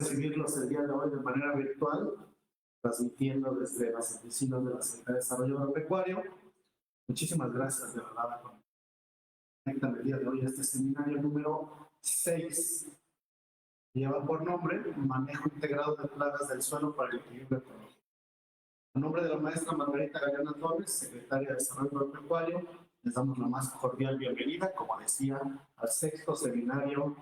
recibirlos el día de hoy de manera virtual, transmitiendo desde las oficinas de la Secretaría de Desarrollo Agropecuario. Muchísimas gracias de verdad por conectar el día de hoy a este seminario número 6. Lleva por nombre Manejo Integrado de Plagas del Suelo para el Equilibrio Ecológico. A nombre de la maestra Margarita Galeana Torres, secretaria de Desarrollo Agropecuario, les damos la más cordial bienvenida, como decía, al 6º seminario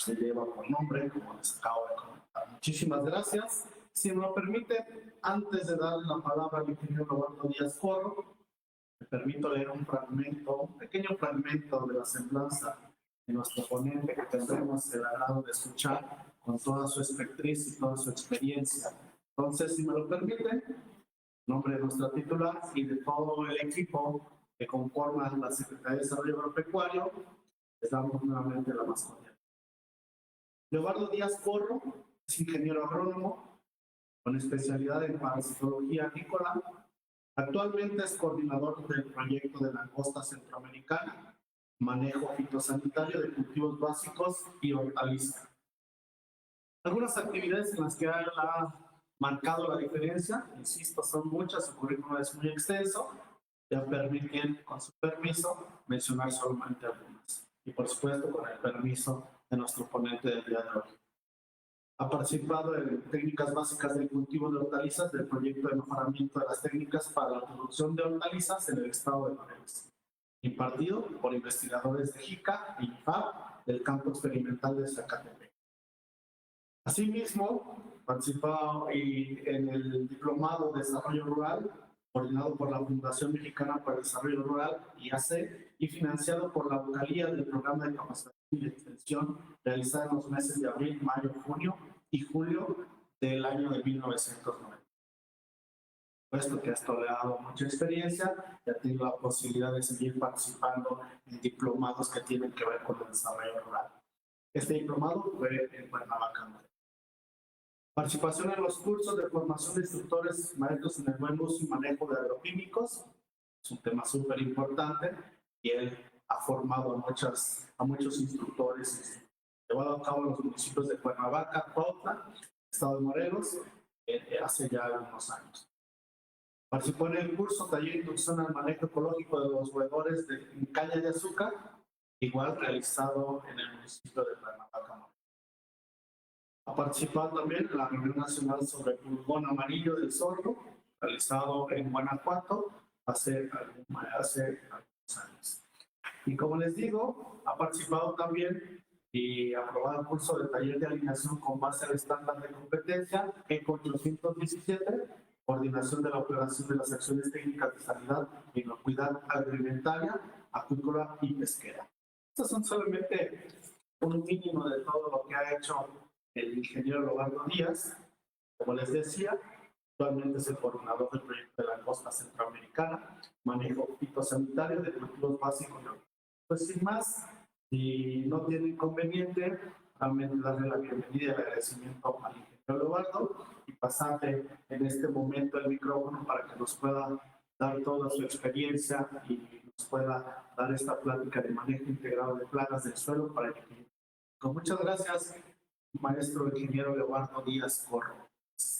que lleva por nombre, como les acabo de comentar. Muchísimas gracias. Si me lo permite, antes de darle la palabra al ingeniero Roberto Díaz Corro, me permito leer un pequeño fragmento de la semblanza de nuestro ponente, que tendremos el agrado de escuchar con toda su expertise y toda su experiencia. Entonces, si me lo permiten, en nombre de nuestra titular y de todo el equipo que conforma la Secretaría de Desarrollo Agropecuario, les damos nuevamente la más cordial. Leobardo Díaz Corro es ingeniero agrónomo con especialidad en parasitología agrícola. Actualmente es coordinador del proyecto de langosta centroamericana, manejo fitosanitario de cultivos básicos y hortalizas. Algunas actividades en las que él ha marcado la diferencia, insisto, son muchas, su currículum es muy extenso, ya permiten, con su permiso, mencionar solamente algunas. Y por supuesto, con el permiso de nuestro ponente del día de hoy. Ha participado en técnicas básicas del cultivo de hortalizas del proyecto de mejoramiento de las técnicas para la producción de hortalizas en el estado de Morelos, impartido por investigadores de JICA y IFAP del campo experimental de Zacatepec. Asimismo, participó en el Diplomado de Desarrollo Rural, coordinado por la Fundación Mexicana para el Desarrollo Rural, IAC, y financiado por la vocalía del programa de capacitación y extensión realizada en los meses de abril, mayo, junio y julio del año de 1990. Puesto que esto le ha dado mucha experiencia, ya tengo la posibilidad de seguir participando en diplomados que tienen que ver con el desarrollo rural. Este diplomado fue en Cuernavaca. Participación en los cursos de formación de instructores maestros en el buen uso y manejo de agroquímicos. Es un tema súper importante y él ha formado a muchos instructores, llevado a cabo en los municipios de Cuernavaca, Cuautla, estado de Morelos, hace ya algunos años. Participó en el curso Taller de Introducción al Manejo Ecológico de los Roedores de Caña de Azúcar, igual realizado en el municipio de Cuernavaca. Ha participado también en la reunión nacional sobre pulgón amarillo del sorgo, realizado en Guanajuato hace algunos años. Y como les digo, ha participado también y aprobado el curso de taller de alineación con base al estándar de competencia ECO 817, coordinación de la operación de las acciones técnicas de sanidad e inocuidad agroalimentaria, acuícola y pesquera. Estos son solamente un mínimo de todo lo que ha hecho el ingeniero Leobardo Díaz. Como les decía, actualmente es el coordinador del proyecto de langosta centroamericana, manejo fitosanitario de cultivos básicos. Pues sin más, si no tiene inconveniente, también darle la bienvenida y el agradecimiento al ingeniero Leobardo y pasarle en este momento el micrófono para que nos pueda dar toda su experiencia y nos pueda dar esta plática de manejo integrado de plagas del suelo para el equilibrio. Con muchas gracias, maestro ingeniero Leobardo Díaz Corro.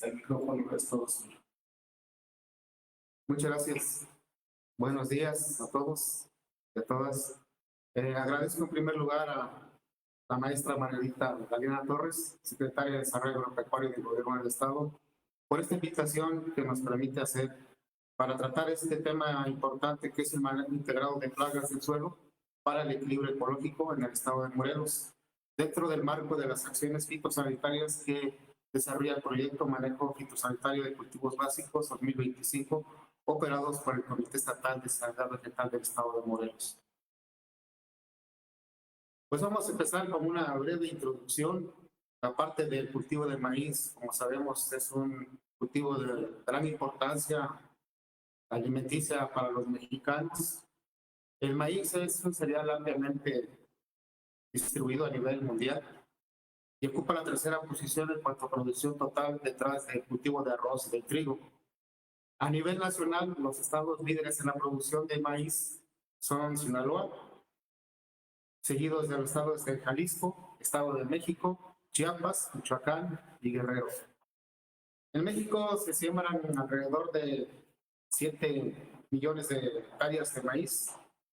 El micrófono es todo suyo. Muchas gracias. Buenos días a todos y a todas. Agradezco en primer lugar a la maestra Margarita Galeana Torres, secretaria de Desarrollo Agropecuario del Gobierno del Estado, por esta invitación que nos permite hacer para tratar este tema importante que es el manejo integrado de plagas del suelo para el equilibrio ecológico en el estado de Morelos, dentro del marco de las acciones fitosanitarias que desarrolla el proyecto Manejo Fitosanitario de Cultivos Básicos 2025, operados por el Comité Estatal de Sanidad Vegetal del estado de Morelos. Pues vamos a empezar con una breve introducción. La parte del cultivo del maíz, como sabemos, es un cultivo de gran importancia alimenticia para los mexicanos. El maíz es un cereal ampliamente distribuido a nivel mundial y ocupa la tercera posición en cuanto a producción total, detrás del cultivo de arroz y de trigo. A nivel nacional, los estados líderes en la producción de maíz son Sinaloa, seguidos de los estados de Jalisco, Estado de México, Chiapas, Michoacán y Guerrero. En México se siembran alrededor de 7 millones de hectáreas de maíz,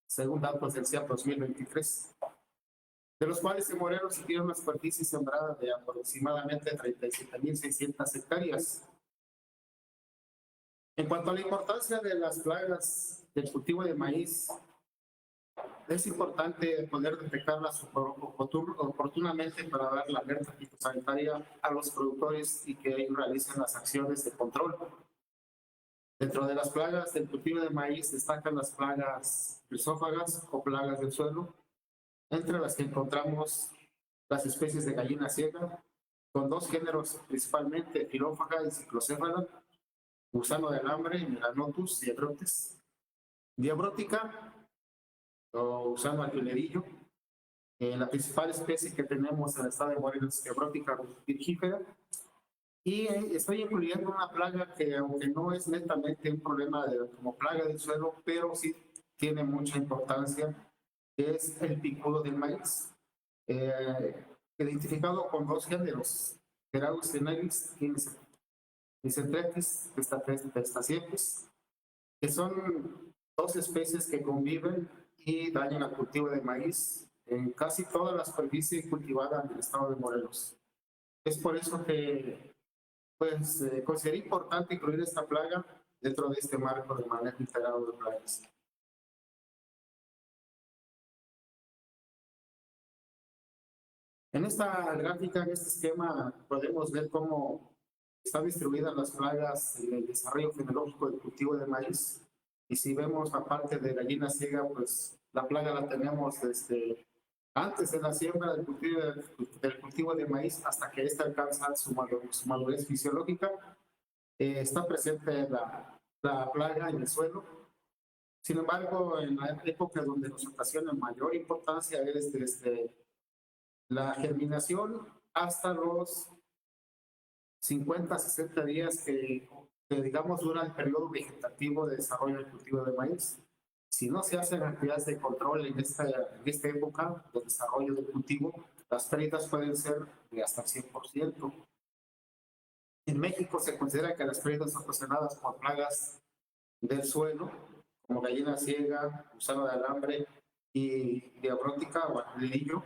según datos del CIAP 2023, de los cuales en Morelos se tiene una superficie sembrada de aproximadamente 37.600 hectáreas. En cuanto a la importancia de las plagas del cultivo de maíz, es importante poder detectarlas oportunamente para dar la alerta fitosanitaria a los productores y que ellos realicen las acciones de control. Dentro de las plagas del cultivo de maíz destacan las plagas rizófagas o plagas del suelo, entre las que encontramos las especies de gallina ciega, con dos géneros principalmente, filófaga y ciclocéfala, gusano de alambre, Melanotus diabrotis, diabrótica o gusano alfilerillo. La principal especie que tenemos en el estado de Morelos es diabrótica virgífera. Y estoy incluyendo una plaga que, aunque no es netamente un problema como plaga del suelo, pero sí tiene mucha importancia, que es el picudo del maíz, identificado con dos géneros, Geraus tenalis y Nicentretis testaciepis, que son dos especies que conviven y dañan al cultivo de maíz en casi toda la superficie cultivada en el estado de Morelos. Es por eso que consideré importante incluir esta plaga dentro de este marco de manejo integrado de plagas. En esta gráfica, en este esquema, podemos ver cómo están distribuidas las plagas en el desarrollo fenológico del cultivo de maíz. Y si vemos la parte de gallina ciega, pues la plaga la tenemos desde antes de la siembra del cultivo de maíz hasta que ésta alcanza su madurez fisiológica. Está presente la plaga en el suelo. Sin embargo, en la época donde nos ocasiona mayor importancia es desde la germinación hasta los 50-60 días que digamos dura el periodo vegetativo de desarrollo del cultivo de maíz. Si no se hacen actividades de control en esta época de desarrollo del cultivo, las pérdidas pueden ser de hasta el 100%. En México se considera que las pérdidas ocasionadas por plagas del suelo, como gallina ciega, gusano de alambre y diabrótica o alfilerillo,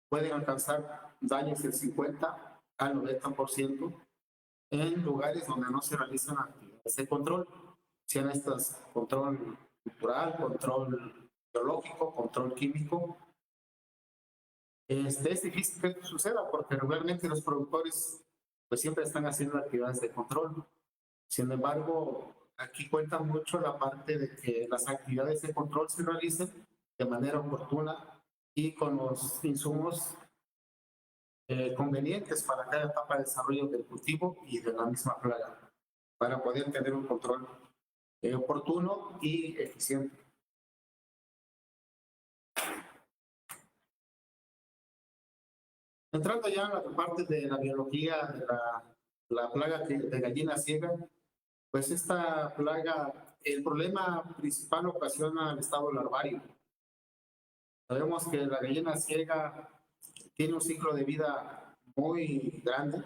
pueden alcanzar daños del 50 al 90% en lugares donde no se realizan actividades de control, sean estas control cultural, control biológico, control químico. Es difícil que esto suceda porque regularmente los productores pues siempre están haciendo actividades de control. Sin embargo, aquí cuenta mucho la parte de que las actividades de control se realicen de manera oportuna y con los insumos convenientes para cada etapa de desarrollo del cultivo y de la misma plaga, para poder tener un control oportuno y eficiente. Entrando ya a la parte de la biología de la plaga de gallina ciega, pues esta plaga, el problema principal ocasiona el estado larvario. Sabemos que la gallina ciega tiene un ciclo de vida muy grande,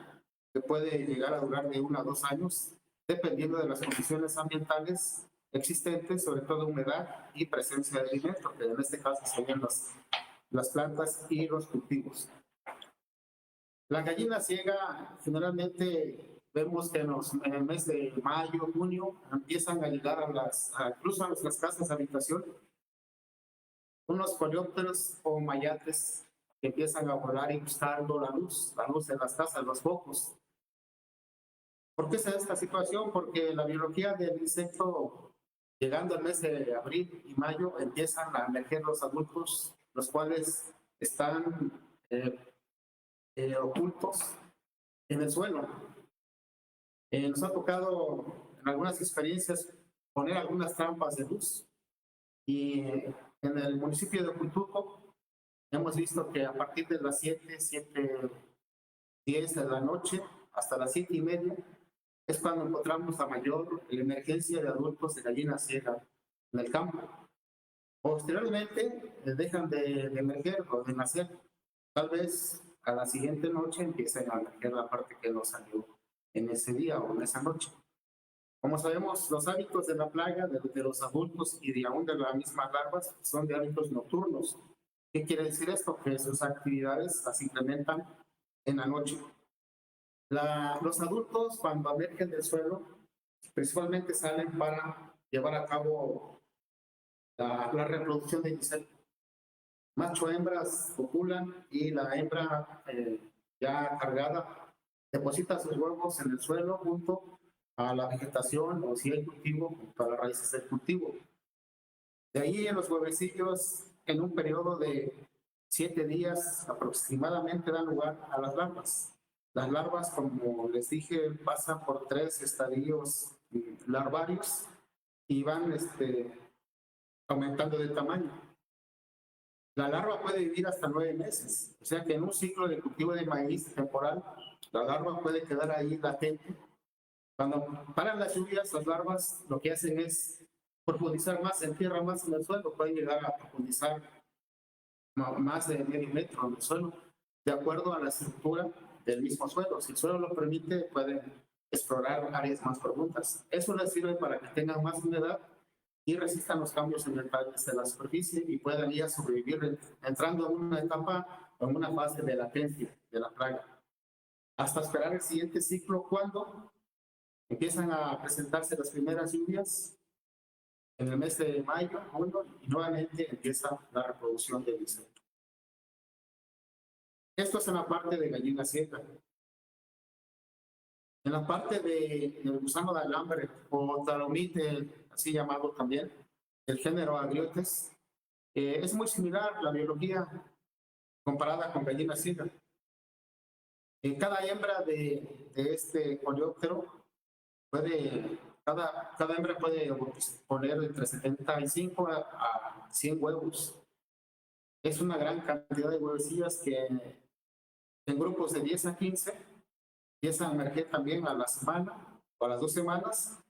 que puede llegar a durar de 1 a 2 años, dependiendo de las condiciones ambientales existentes, sobre todo humedad y presencia de alimento, que en este caso serían las plantas y los cultivos. La gallina ciega, generalmente vemos que en el mes de mayo, junio, empiezan a llegar incluso a nuestras casas de habitación, unos coleópteros o mayates que empiezan a volar y buscando la luz de las casas, los focos. ¿Por qué se da esta situación? Porque la biología del insecto, llegando al mes de abril y mayo, empiezan a emerger los adultos, los cuales están ocultos en el suelo. Nos ha tocado en algunas experiencias poner algunas trampas de luz y en el municipio de Huitulco hemos visto que a partir de las 7:10 de la noche hasta las 7:30 es cuando encontramos la mayor emergencia de adultos de gallina ciega en el campo. Posteriormente dejan de emerger o de nacer, tal vez a la siguiente noche empiecen a emerger la parte que no salió en ese día o en esa noche. Como sabemos, los hábitos de la plaga, de los adultos y de aún de las mismas larvas, son de hábitos nocturnos. ¿Qué quiere decir esto? Que sus actividades las implementan en la noche. Los adultos, cuando emergen del suelo, principalmente salen para llevar a cabo la reproducción de insectos. Macho hembras copulan y la hembra ya cargada deposita sus huevos en el suelo junto a la vegetación o si hay cultivo, junto a las raíces del cultivo. De ahí en los huevecillos, en un periodo de 7 días aproximadamente, dan lugar a las larvas. Las larvas, como les dije, pasan por 3 estadios larvarios y van aumentando de tamaño. La larva puede vivir hasta 9 meses, o sea que en un ciclo de cultivo de maíz temporal, la larva puede quedar ahí latente. Cuando paran las lluvias, las larvas lo que hacen es profundizar más, se entierran más en el suelo, pueden llegar a profundizar más de medio metro en el suelo, de acuerdo a la estructura del mismo suelo. Si el suelo lo permite, pueden explorar áreas más profundas. Eso les sirve para que tengan más humedad y resistan los cambios en el pH de la superficie y puedan ya sobrevivir entrando en una etapa o en una fase de latencia de la plaga. Hasta esperar el siguiente ciclo, cuando empiezan a presentarse las primeras lluvias en el mes de mayo, junio, y nuevamente empieza la reproducción del insecto. Esto es en la parte de gallina ciega. En la parte del gusano de alambre, o talomite, así llamado también, el género Agriotes, es muy similar la biología comparada con gallina ciega. Cada hembra de este coleóptero cada hembra puede poner entre 75 a 100 huevos. Es una gran cantidad de huevecillas que en grupos de 10 a 15 empiezan a emerger también a la semana o a las 2 semanas,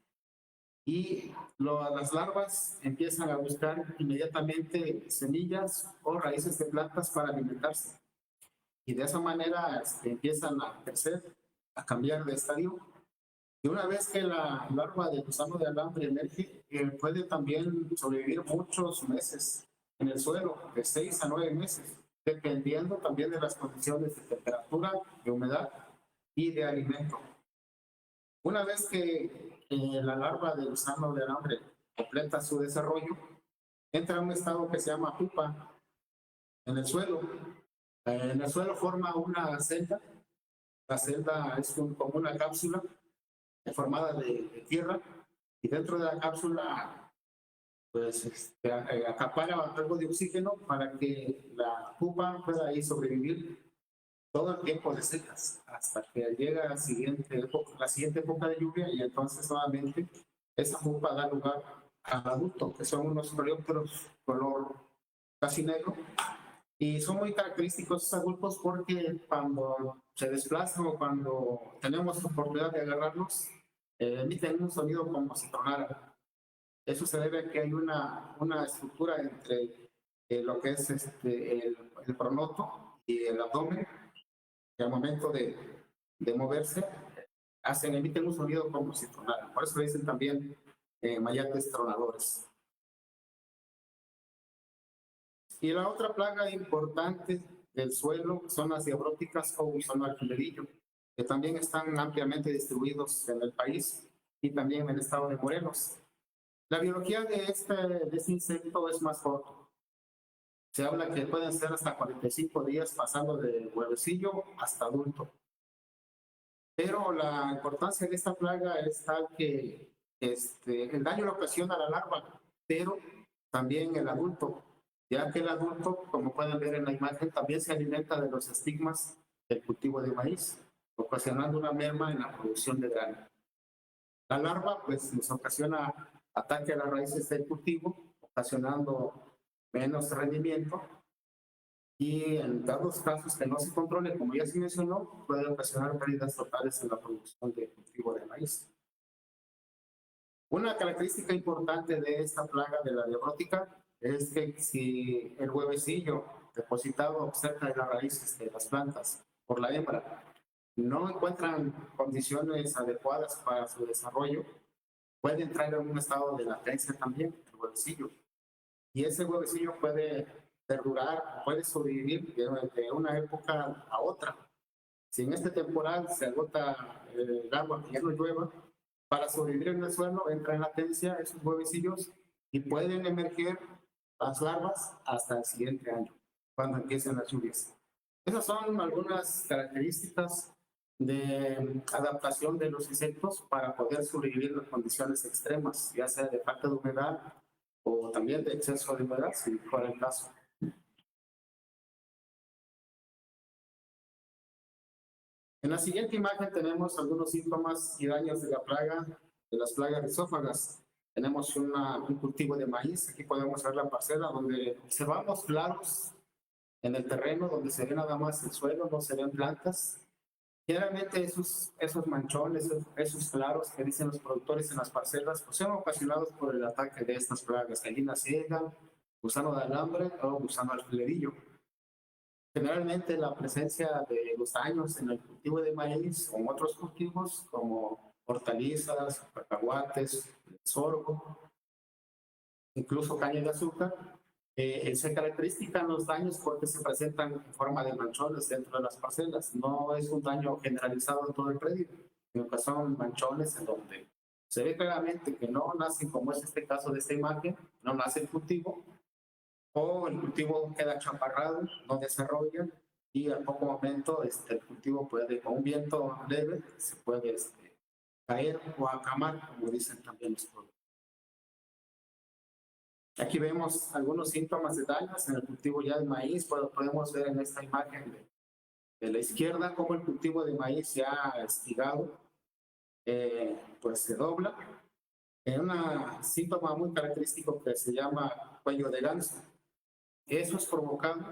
y las larvas empiezan a buscar inmediatamente semillas o raíces de plantas para alimentarse. Y de esa manera empiezan a crecer, a cambiar de estadio. Y una vez que la larva del gusano de alambre emerge, puede también sobrevivir muchos meses en el suelo, de 6 a 9 meses, dependiendo también de las condiciones de temperatura, de humedad y de alimento. Una vez que la larva del gusano de alambre completa su desarrollo, entra a un estado que se llama pupa en el suelo. En el suelo forma una celda. La celda es como una cápsula formada de tierra, y dentro de la cápsula pues acapara algo de oxígeno para que la pupa pueda ahí sobrevivir todo el tiempo de secas hasta que llega la siguiente época de lluvia, y entonces nuevamente esa pupa da lugar al adulto, que son unos coleópteros color casi negro, y son muy característicos esos adultos porque cuando se desplazan o cuando tenemos la oportunidad de agarrarlos, emiten un sonido como si tronara. Eso se debe a que hay una estructura entre lo que es el pronoto y el abdomen, que al momento de moverse emiten un sonido como si tronaran. Por eso le dicen también mayates tronadores. Y la otra plaga importante del suelo son las diabróticas o gusano alfilerillo, que también están ampliamente distribuidos en el país y también en el estado de Morelos. La biología de este insecto es más corto. Se habla que pueden ser hasta 45 días pasando de huevecillo hasta adulto. Pero la importancia de esta plaga es tal que el daño lo ocasiona la larva, pero también el adulto, ya que el adulto, como pueden ver en la imagen, también se alimenta de los estigmas del cultivo de maíz, ocasionando una merma en la producción de grano. La larva pues nos ocasiona ataque a las raíces del cultivo, ocasionando menos rendimiento, y en dados casos que no se controle, como ya se mencionó, puede ocasionar pérdidas totales en la producción de cultivo de maíz. Una característica importante de esta plaga de la diabrótica es que si el huevecillo depositado cerca de las raíces de las plantas por la hembra, no encuentran condiciones adecuadas para su desarrollo, puede entrar en un estado de latencia también, el huevecillo. Y ese huevecillo puede perdurar, puede sobrevivir de una época a otra. Si en este temporal se agota el agua que ya no llueva, para sobrevivir en el suelo entra en latencia esos huevecillos y pueden emerger las larvas hasta el siguiente año, cuando empiecen las lluvias. Esas son algunas características de adaptación de los insectos para poder sobrevivir en condiciones extremas, ya sea de falta de humedad o también de exceso de humedad, si fuera el caso. En la siguiente imagen tenemos algunos síntomas y daños de la plaga, de las plagas rizófagas. Tenemos un cultivo de maíz, aquí podemos ver la parcela donde observamos claros en el terreno, donde se ve nada más el suelo, no se ven plantas. Generalmente esos manchones, esos claros que dicen los productores en las parcelas, pues son ocasionados por el ataque de estas plagas, gallina ciega, gusano de alambre o gusano alfilerillo. Generalmente la presencia de los daños en el cultivo de maíz o en otros cultivos como hortalizas, cacahuates, sorgo, incluso caña de azúcar, se caracterizan los daños porque se presentan en forma de manchones dentro de las parcelas. No es un daño generalizado en todo el predio, sino que son manchones en donde se ve claramente que no nacen, como es este caso de esta imagen, no nace el cultivo, o el cultivo queda chaparrado, no desarrolla, y al poco momento el cultivo puede, con un viento leve, se puede caer o acamar, como dicen también los productores. Aquí vemos algunos síntomas de daños en el cultivo ya de maíz. Podemos ver en esta imagen de la izquierda cómo el cultivo de maíz ya estigado pues se dobla en un síntoma muy característico que se llama cuello de ganso. Eso es provocado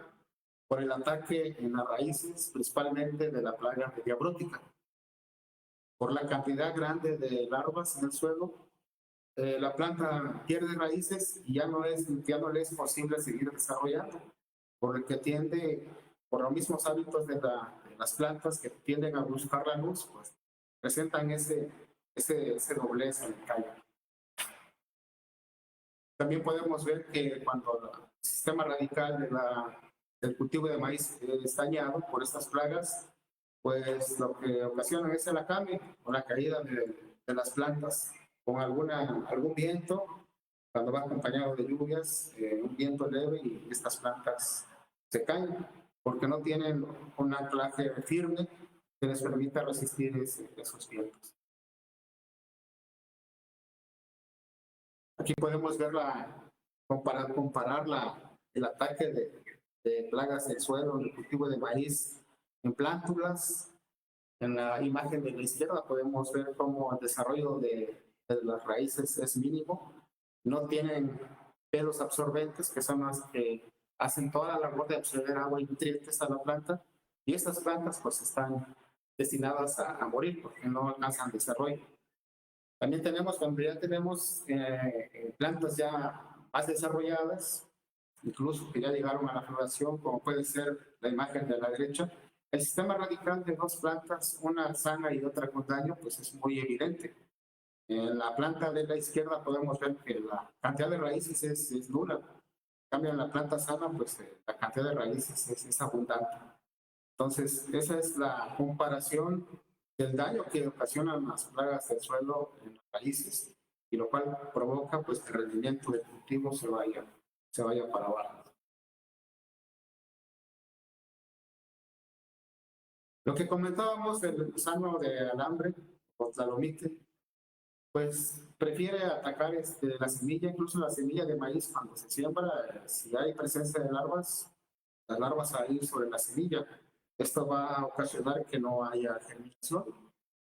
por el ataque en las raíces, principalmente de la plaga diabrótica. Por la cantidad grande de larvas en el suelo, la planta pierde raíces y ya no le es posible seguir desarrollando, por lo que tiende, por los mismos hábitos de las plantas que tienden a buscar la luz, pues presentan ese doblez en el tallo. También podemos ver que cuando el sistema radical del cultivo de maíz es dañado por estas plagas, pues lo que ocasiona es el acame o la caída de las plantas con algún viento, cuando va acompañado de lluvias, un viento leve, y estas plantas se caen porque no tienen un anclaje firme que les permita resistir esos vientos. Aquí podemos ver comparar el ataque de plagas del suelo en el cultivo de maíz en plántulas. En la imagen de la izquierda podemos ver cómo el desarrollo de las raíces es mínimo. No tienen pelos absorbentes, que son las que hacen toda la labor de absorber agua y nutrientes a la planta. Y estas plantas pues están destinadas a morir porque no alcanzan desarrollo. También tenemos, cuando ya tenemos plantas ya más desarrolladas, incluso que ya llegaron a la floración, como puede ser la imagen de la derecha, el sistema radical de dos plantas, una sana y otra con daño, pues es muy evidente. En la planta de la izquierda podemos ver que la cantidad de raíces es nula. En cambio, en la planta sana, pues la cantidad de raíces es abundante. Entonces, esa es la comparación del daño que ocasionan las plagas del suelo en las raíces, y lo cual provoca pues que el rendimiento del cultivo se vaya para abajo. Lo que comentábamos del gusano de alambre o tlalomite, pues prefiere atacar la semilla, incluso la semilla de maíz cuando se siembra. Si hay presencia de larvas, las larvas van a ir sobre la semilla. Esto va a ocasionar que no haya germinación,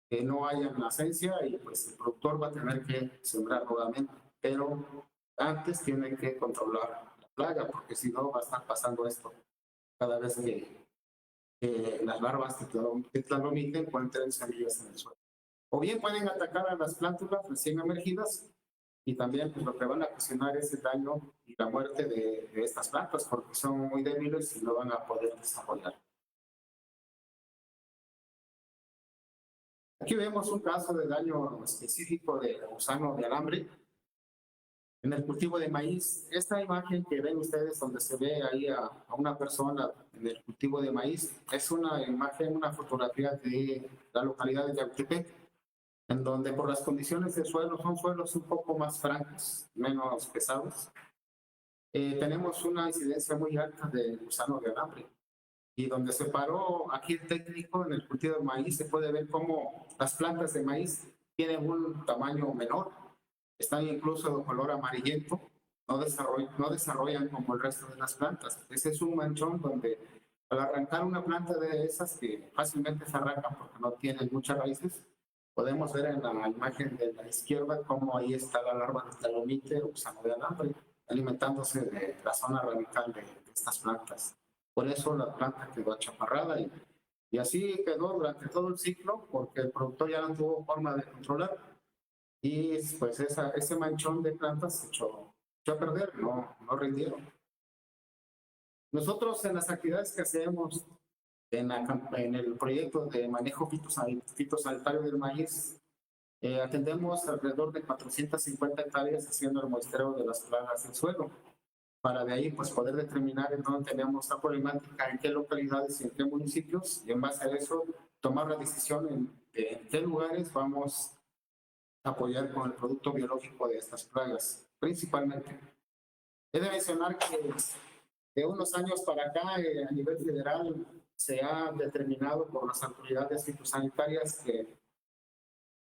que no haya nacencia, y pues el productor va a tener que sembrar nuevamente. Pero antes tiene que controlar la plaga, porque si no va a estar pasando esto cada vez que las larvas de tlalomite encuentren semillas en el suelo. O bien pueden atacar a las plántulas recién emergidas, y también pues, lo que van a ocasionar es el daño y la muerte de estas plantas, porque son muy débiles y no van a poder desarrollar. Aquí vemos un caso de daño específico de gusano de alambre en el cultivo de maíz. Esta imagen que ven ustedes donde se ve ahí a una persona en el cultivo de maíz es una imagen, una fotografía de la localidad de Yautepec, en donde por las condiciones del suelo son suelos un poco más francos, menos pesados. Tenemos una incidencia muy alta de gusano de alambre. Y donde se paró aquí el técnico en el cultivo de maíz, se puede ver cómo las plantas de maíz tienen un tamaño menor, están incluso de color amarillento, no desarrollan como el resto de las plantas. Ese es un manchón donde al arrancar una planta de esas que fácilmente se arrancan porque no tienen muchas raíces, podemos ver en la imagen de la izquierda cómo ahí está la larva del talomite o gusano de alambre, alimentándose de la zona radical de estas plantas. Por eso la planta quedó achaparrada y así quedó durante todo el ciclo porque el productor ya no tuvo forma de controlar y pues ese manchón de plantas se echó a perder, no rindieron. Nosotros en las actividades que hacemos en el proyecto de manejo fitosanitario del maíz, atendemos alrededor de 450 hectáreas haciendo el muestreo de las plagas del suelo, para de ahí pues poder determinar en dónde tenemos la problemática, en qué localidades y en qué municipios, y en base a eso tomar la decisión en qué lugares vamos a apoyar con el producto biológico de estas plagas, principalmente. He de mencionar que de unos años para acá, a nivel federal, se ha determinado por las autoridades fitosanitarias que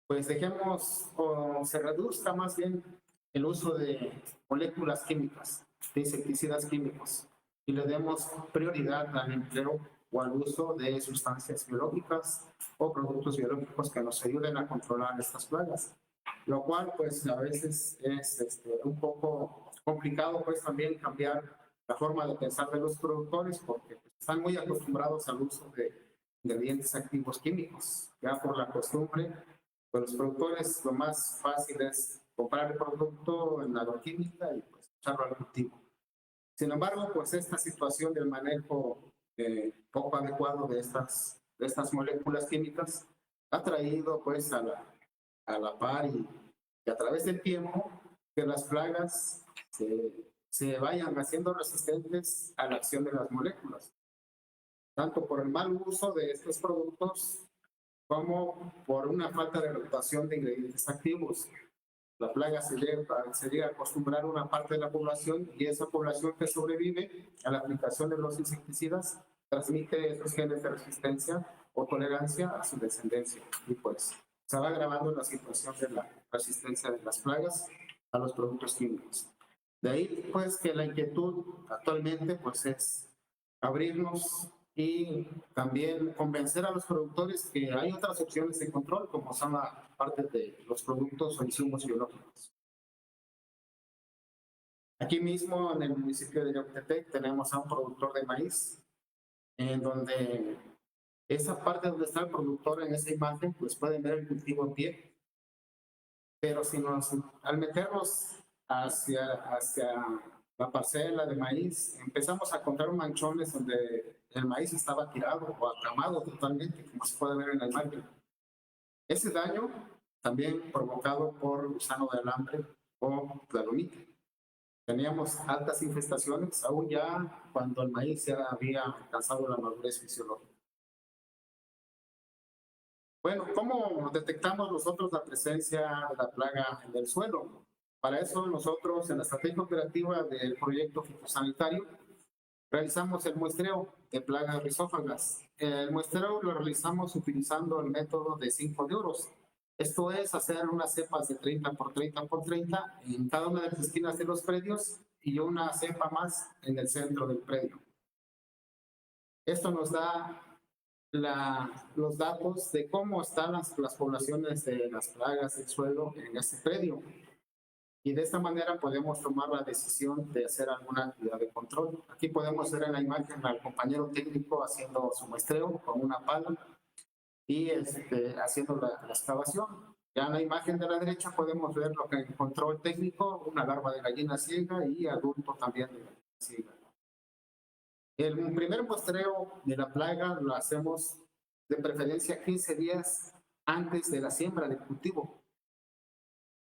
pues dejemos o se reduzca más bien el uso de moléculas químicas, de insecticidas químicos, y le demos prioridad al empleo o al uso de sustancias biológicas o productos biológicos que nos ayuden a controlar estas plagas, lo cual pues a veces es un poco complicado pues también cambiar la forma de pensar de los productores porque están muy acostumbrados al uso de ingredientes activos químicos, ya por la costumbre. Pues los productores lo más fácil es comprar el producto en la agroquímica y pues echarlo al cultivo. Sin embargo, pues esta situación del manejo poco adecuado de estas moléculas químicas ha traído pues a la par y a través del tiempo que las plagas se vayan haciendo resistentes a la acción de las moléculas, tanto por el mal uso de estos productos como por una falta de rotación de ingredientes activos. La plaga se llega a acostumbrar a una parte de la población y esa población que sobrevive a la aplicación de los insecticidas transmite esos genes de resistencia o tolerancia a su descendencia y pues se va agravando la situación de la resistencia de las plagas a los productos químicos. De ahí pues que la inquietud actualmente pues es abrirnos y también convencer a los productores que hay otras opciones de control, como son la parte de los productos o insumos biológicos. Aquí mismo en el municipio de Yautepec tenemos a un productor de maíz, en donde esa parte donde está el productor en esa imagen, pues pueden ver el cultivo en pie, pero si al meternos hacia la parcela de maíz, empezamos a encontrar manchones donde el maíz estaba tirado o acamado totalmente, como se puede ver en la imagen. Ese daño también provocado por gusano de alambre o talomite. Teníamos altas infestaciones, aún ya cuando el maíz ya había alcanzado la madurez fisiológica. Bueno, ¿cómo detectamos nosotros la presencia de la plaga en el suelo? Para eso nosotros en la estrategia operativa del proyecto fitosanitario realizamos el muestreo de plagas rizófagas. El muestreo lo realizamos utilizando el método de 5 de oros. Esto es hacer unas cepas de 30 por 30 por 30 en cada una de las esquinas de los predios y una cepa más en el centro del predio. Esto nos da los datos de cómo están las poblaciones de las plagas del suelo en este predio. Y de esta manera podemos tomar la decisión de hacer alguna actividad de control. Aquí podemos ver en la imagen al compañero técnico haciendo su muestreo con una pala y haciendo la excavación. Ya en la imagen de la derecha podemos ver lo que encontró el técnico, una larva de gallina ciega y adulto también de gallina ciega. El primer muestreo de la plaga lo hacemos de preferencia 15 días antes de la siembra del cultivo.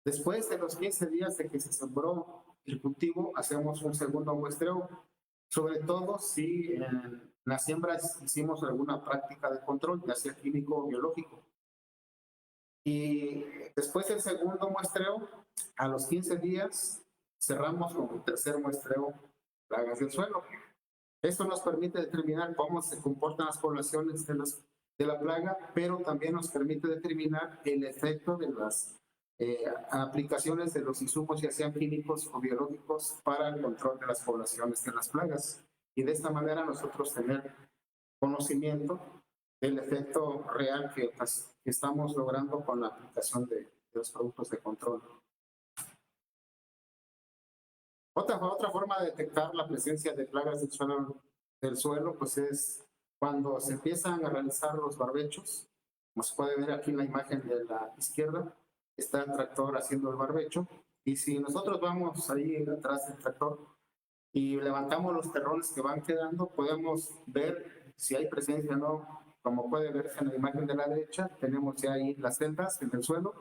Después de los 15 días de que se sembró el cultivo, hacemos un segundo muestreo, sobre todo si en las siembras hicimos alguna práctica de control, ya sea químico o biológico. Y después del segundo muestreo, a los 15 días, cerramos con el tercer muestreo, plagas del suelo. Esto nos permite determinar cómo se comportan las poblaciones de la plaga, pero también nos permite determinar el efecto de las aplicaciones de los insumos, ya sean químicos o biológicos, para el control de las poblaciones de las plagas. Y de esta manera nosotros tener conocimiento del efecto real que estamos logrando con la aplicación de los productos de control. Otra forma de detectar la presencia de plagas del suelo, pues es cuando se empiezan a realizar los barbechos. Como se puede ver aquí en la imagen de la izquierda, está el tractor haciendo el barbecho, y si nosotros vamos ahí atrás del tractor y levantamos los terrones que van quedando, podemos ver si hay presencia o no. Como puede verse en la imagen de la derecha, tenemos ya ahí las celdas en el suelo,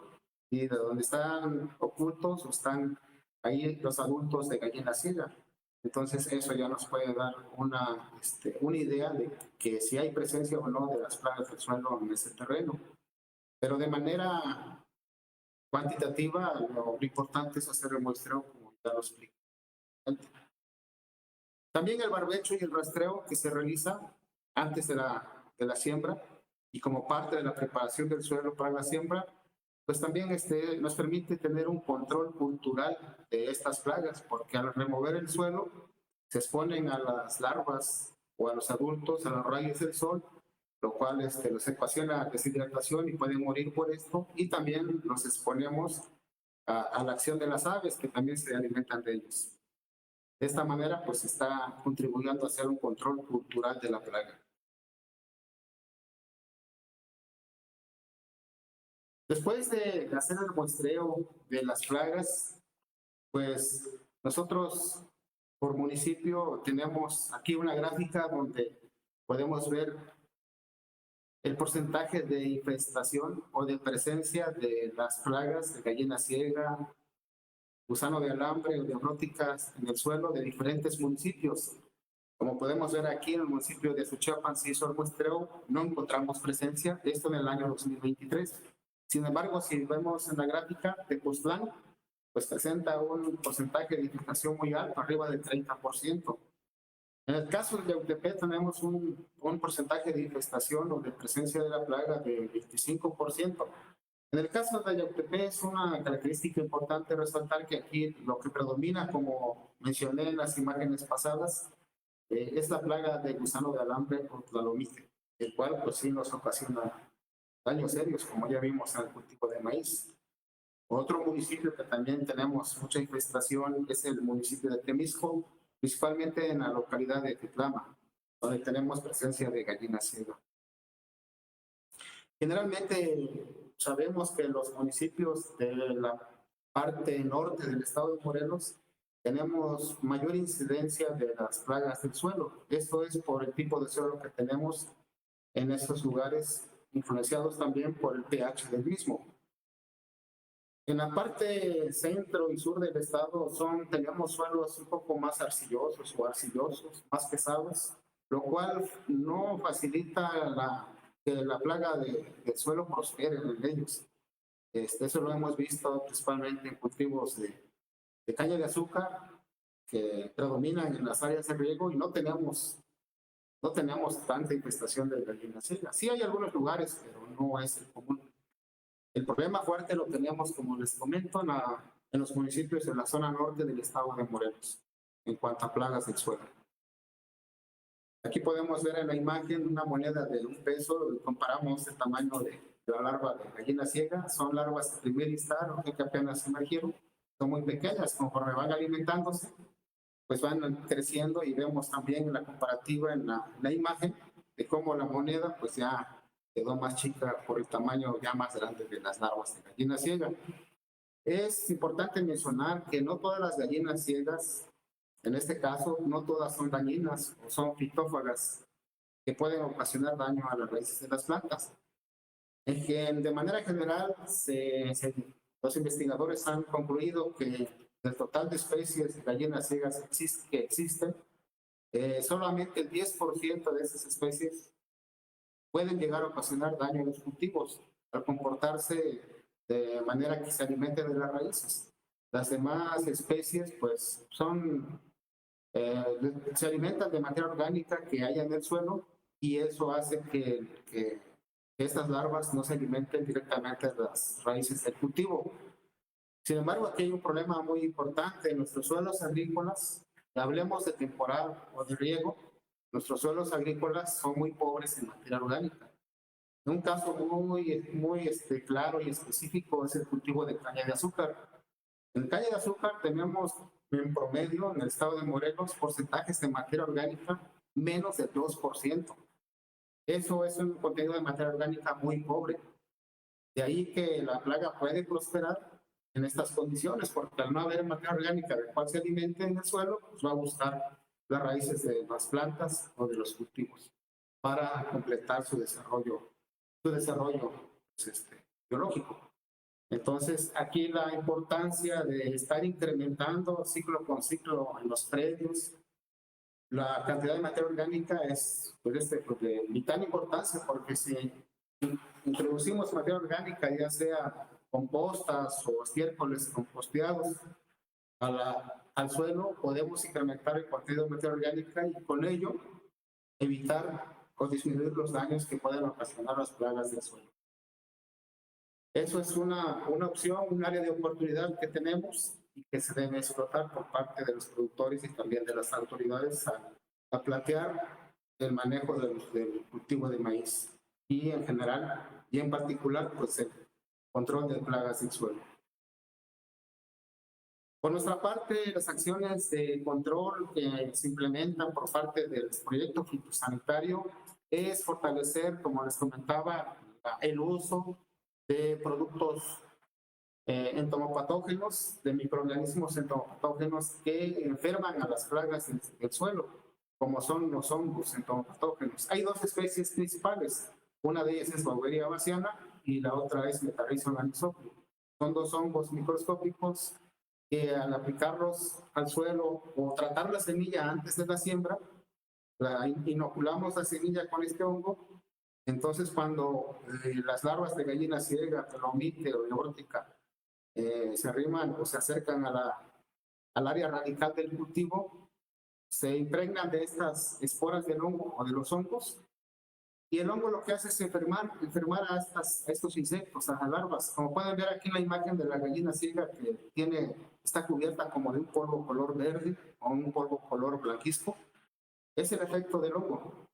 y de donde están ocultos o están ahí los adultos de gallina ciega. Entonces eso ya nos puede dar una idea de que si hay presencia o no de las plagas del suelo en ese terreno. Pero de manera cuantitativa, lo importante es hacer el muestreo, como ya lo expliqué. También el barbecho y el rastreo que se realiza antes de la siembra y como parte de la preparación del suelo para la siembra, pues también nos permite tener un control cultural de estas plagas, porque al remover el suelo se exponen a las larvas o a los adultos a los rayos del sol, lo cual los ocasiona deshidratación y pueden morir por esto, y también los exponemos a la acción de las aves, que también se alimentan de ellos. De esta manera, pues está contribuyendo a hacer un control cultural de la plaga. Después de hacer el muestreo de las plagas, pues nosotros por municipio tenemos aquí una gráfica donde podemos ver el porcentaje de infestación o de presencia de las plagas de gallina ciega, gusano de alambre o de bróticas en el suelo de diferentes municipios. Como podemos ver aquí, en el municipio de Suchiapan se hizo el muestreo, no encontramos presencia, esto en el año 2023. Sin embargo, si vemos en la gráfica de Custlán, pues presenta un porcentaje de infestación muy alto, arriba del 30%. En el caso de Yautepec tenemos un porcentaje de infestación o de presencia de la plaga de 25%. En el caso de Yautepec es una característica importante resaltar que aquí lo que predomina, como mencioné en las imágenes pasadas, es la plaga de gusano de alambre o tlalomite, el cual pues sí nos ocasiona daños serios, como ya vimos en el cultivo de maíz. Otro municipio que también tenemos mucha infestación es el municipio de Temisco, principalmente en la localidad de Titlama, donde tenemos presencia de gallina ciega. Generalmente sabemos que los municipios de la parte norte del estado de Morelos tenemos mayor incidencia de las plagas del suelo. Esto es por el tipo de suelo que tenemos en estos lugares, influenciados también por el pH del mismo. En la parte centro y sur del estado tenemos suelos un poco más arcillosos o arcillosos, más pesados, lo cual no facilita que la plaga del suelo prospere en ellos. Eso lo hemos visto principalmente en cultivos de caña de azúcar que predominan en las áreas de riego, y no tenemos tanta infestación de gallina ciega. Sí hay algunos lugares, pero no es el común. El problema fuerte lo teníamos, como les comento, en los municipios de la zona norte del estado de Morelos, en cuanto a plagas del suelo. Aquí podemos ver en la imagen una moneda de $1, comparamos el tamaño de la larva de gallina ciega. Son larvas de primer instar, que apenas emergieron, son muy pequeñas, conforme van alimentándose, pues van creciendo, y vemos también en la comparativa en la imagen de cómo la moneda pues ya quedó más chica por el tamaño ya más grande de las larvas de gallina ciega. Es importante mencionar que no todas las gallinas ciegas, en este caso, no todas son dañinas o son fitófagas que pueden ocasionar daño a las raíces de las plantas. De manera general, los investigadores han concluido que del total de especies de gallinas ciegas que existen, solamente el 10% de esas especies pueden llegar a ocasionar daño a los cultivos al comportarse de manera que se alimenten de las raíces. Las demás especies, pues, se alimentan de materia orgánica que hay en el suelo y eso hace que estas larvas no se alimenten directamente de las raíces del cultivo. Sin embargo, aquí hay un problema muy importante en nuestros suelos agrícolas. Hablemos de temporal o de riego. Nuestros suelos agrícolas son muy pobres en materia orgánica. Un caso muy claro y específico es el cultivo de caña de azúcar. En caña de azúcar tenemos en promedio en el estado de Morelos porcentajes de materia orgánica menos del 2%. Eso es un contenido de materia orgánica muy pobre. De ahí que la plaga puede prosperar en estas condiciones, porque al no haber materia orgánica de cual se alimente en el suelo, pues va a buscar las raíces de las plantas o de los cultivos para completar su desarrollo biológico. Entonces, aquí la importancia de estar incrementando ciclo con ciclo en los predios, la cantidad de materia orgánica es de vital importancia, porque si introducimos materia orgánica, ya sea compostas o estiércoles composteados al suelo, podemos incrementar el contenido de materia orgánica y con ello evitar o disminuir los daños que pueden ocasionar las plagas del suelo. Eso es una opción, un área de oportunidad que tenemos y que se debe explotar por parte de los productores y también de las autoridades a plantear el manejo del cultivo de maíz y en general y en particular pues el control de plagas del suelo. Por nuestra parte, las acciones de control que se implementan por parte del proyecto fitosanitario es fortalecer, como les comentaba, el uso de productos entomopatógenos, de microorganismos entomopatógenos que enferman a las plagas del suelo, como son los hongos entomopatógenos. Hay dos especies principales, una de ellas es Beauveria bassiana y la otra es Metarrhizum anisopli. Son dos hongos microscópicos que al aplicarlos al suelo o tratar la semilla antes de la siembra, inoculamos la semilla con este hongo. Entonces, cuando las larvas de gallina ciega, telomite o neurótica se arriman o se acercan al área radical del cultivo, se impregnan de estas esporas del hongo o de los hongos, y el hongo lo que hace es enfermar a estos insectos, a las larvas. Como pueden ver aquí en la imagen de la gallina ciega, que está cubierta como de un polvo color verde o un polvo color blanquizco, es el efecto del hongo.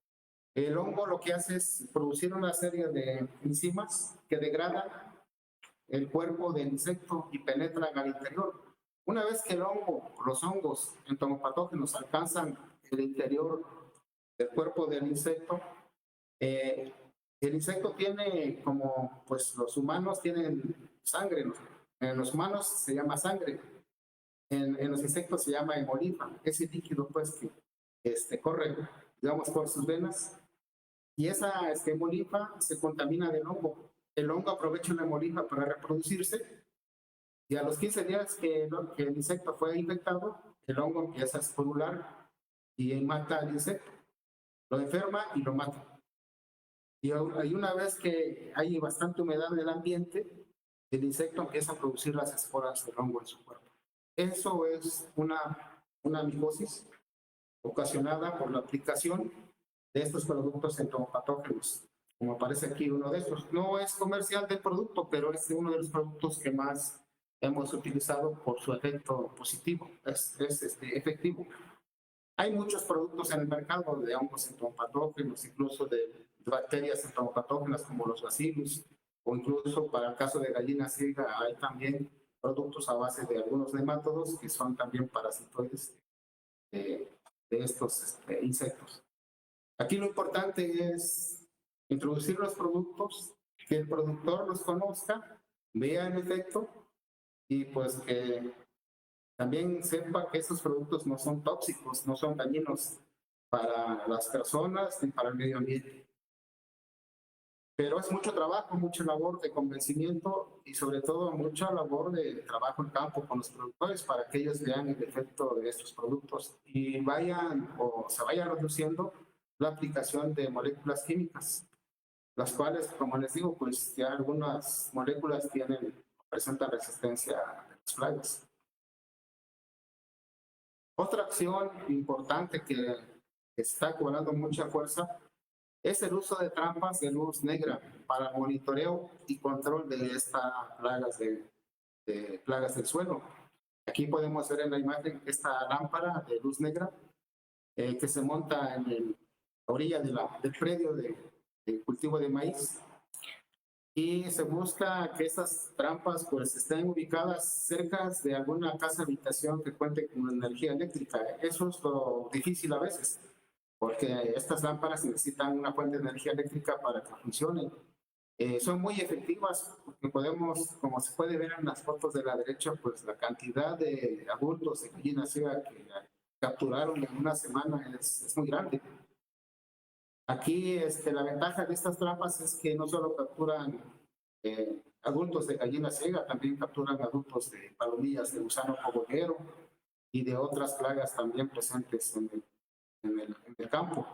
El hongo lo que hace es producir una serie de enzimas que degradan el cuerpo del insecto y penetran al interior. Una vez que los hongos entomopatógenos alcanzan el interior del cuerpo del insecto, el insecto tiene como, pues los humanos tienen sangre, en los humanos se llama sangre, en los insectos se llama hemolinfa, ese líquido pues que corre, digamos, por sus venas. Y esa hemolinfa se contamina del hongo. El hongo aprovecha la hemolinfa para reproducirse y a los 15 días que el insecto fue infectado, el hongo empieza a esporular y mata al insecto. Lo enferma y lo mata. Y una vez que hay bastante humedad en el ambiente, el insecto empieza a producir las esporas del hongo en su cuerpo. Eso es una micosis ocasionada por la aplicación de estos productos entomopatógenos, como aparece aquí uno de estos. No es comercial del producto, pero es uno de los productos que más hemos utilizado por su efecto positivo, es efectivo. Hay muchos productos en el mercado de hongos entomopatógenos, incluso de bacterias entomopatógenas como los bacillus, o incluso para el caso de gallina ciega hay también productos a base de algunos nemátodos que son también parasitoides de estos insectos. Aquí lo importante es introducir los productos, que el productor los conozca, vea el efecto y pues que también sepa que estos productos no son tóxicos, no son dañinos para las personas ni para el medio ambiente. Pero es mucho trabajo, mucha labor de convencimiento y sobre todo mucha labor de trabajo en campo con los productores para que ellos vean el efecto de estos productos y vayan o se vaya reduciendo la aplicación de moléculas químicas, las cuales, como les digo, pues ya algunas moléculas presentan resistencia a las plagas. Otra acción importante que está cobrando mucha fuerza es el uso de trampas de luz negra para monitoreo y control de estas plagas del suelo. Aquí podemos ver en la imagen esta lámpara de luz negra que se monta en la orilla del predio de cultivo de maíz, y se busca que estas trampas pues estén ubicadas cerca de alguna casa habitación que cuente con energía eléctrica. Eso es lo difícil a veces, porque estas lámparas necesitan una fuente de energía eléctrica para que funcionen. Son muy efectivas porque podemos, como se puede ver en las fotos de la derecha, pues la cantidad de adultos de gallina ciega que capturaron en una semana es muy grande. Aquí la ventaja de estas trampas es que no solo capturan adultos de gallina ciega, también capturan adultos de palomillas de gusano cogollero y de otras plagas también presentes en el campo.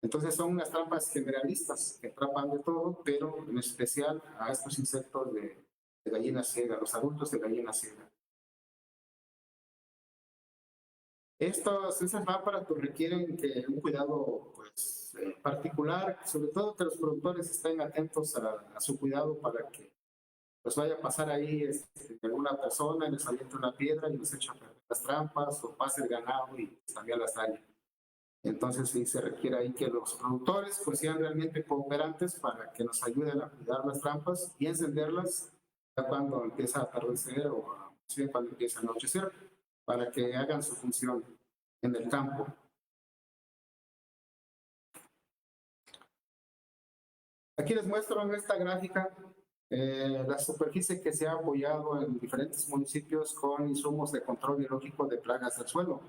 Entonces son unas trampas generalistas que atrapan de todo, pero en especial a estos insectos de gallina ciega, los adultos de gallina ciega. Esas lámparas pues, requieren un cuidado pues, particular, sobre todo que los productores estén atentos a su cuidado para que pues, vaya a pasar ahí alguna persona, les aviente una piedra y les echa a perder las trampas, o pase el ganado y también las daña. Entonces sí se requiere ahí que los productores pues, sean realmente cooperantes para que nos ayuden a cuidar las trampas y encenderlas cuando empieza a atardecer o cuando empieza a anochecer, para que hagan su función en el campo. Aquí les muestro en esta gráfica la superficie que se ha apoyado en diferentes municipios con insumos de control biológico de plagas del suelo.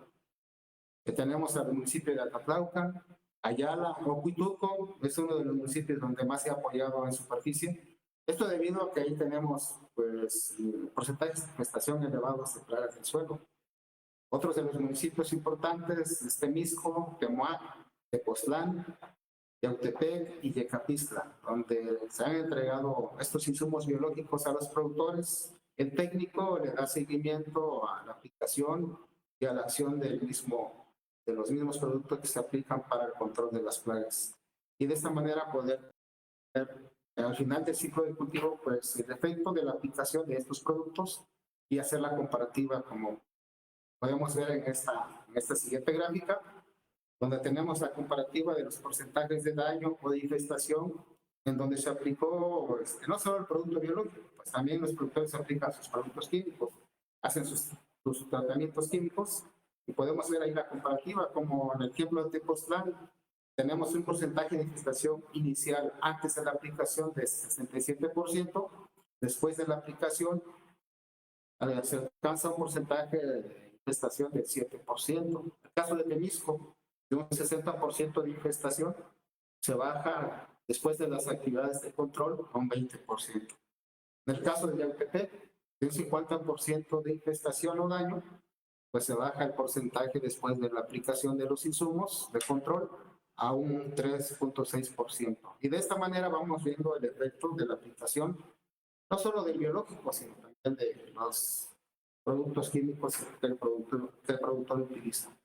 Tenemos al municipio de Atatlauca, Ayala, Ocuituco, es uno de los municipios donde más se ha apoyado en superficie. Esto debido a que ahí tenemos pues, porcentajes de infestación elevados de plagas del suelo. Otros de los municipios importantes es Temisco, Temoac, Tepoztlán, Yautepec y Yecapistla, donde se han entregado estos insumos biológicos a los productores. El técnico le da seguimiento a la aplicación y a la acción de los mismos productos que se aplican para el control de las plagas. Y de esta manera poder ver al final del ciclo de cultivo pues, el efecto de la aplicación de estos productos y hacer la comparativa como podemos ver en esta siguiente gráfica, donde tenemos la comparativa de los porcentajes de daño o de infestación, en donde se aplicó no solo el producto biológico, pues también los productores aplican sus productos químicos, hacen sus tratamientos químicos, y podemos ver ahí la comparativa, como en el ejemplo de Tepoztlán, tenemos un porcentaje de infestación inicial antes de la aplicación de 67%, después de la aplicación se alcanza un porcentaje de infestación del 7%. En el caso de Temisco, de un 60% de infestación, se baja después de las actividades de control a un 20%. En el caso de Yautepec, de un 50% de infestación o daño, pues se baja el porcentaje después de la aplicación de los insumos de control a un 3.6%. Y de esta manera vamos viendo el efecto de la aplicación, no solo del biológico, sino también de los productos químicos que el productor utiliza.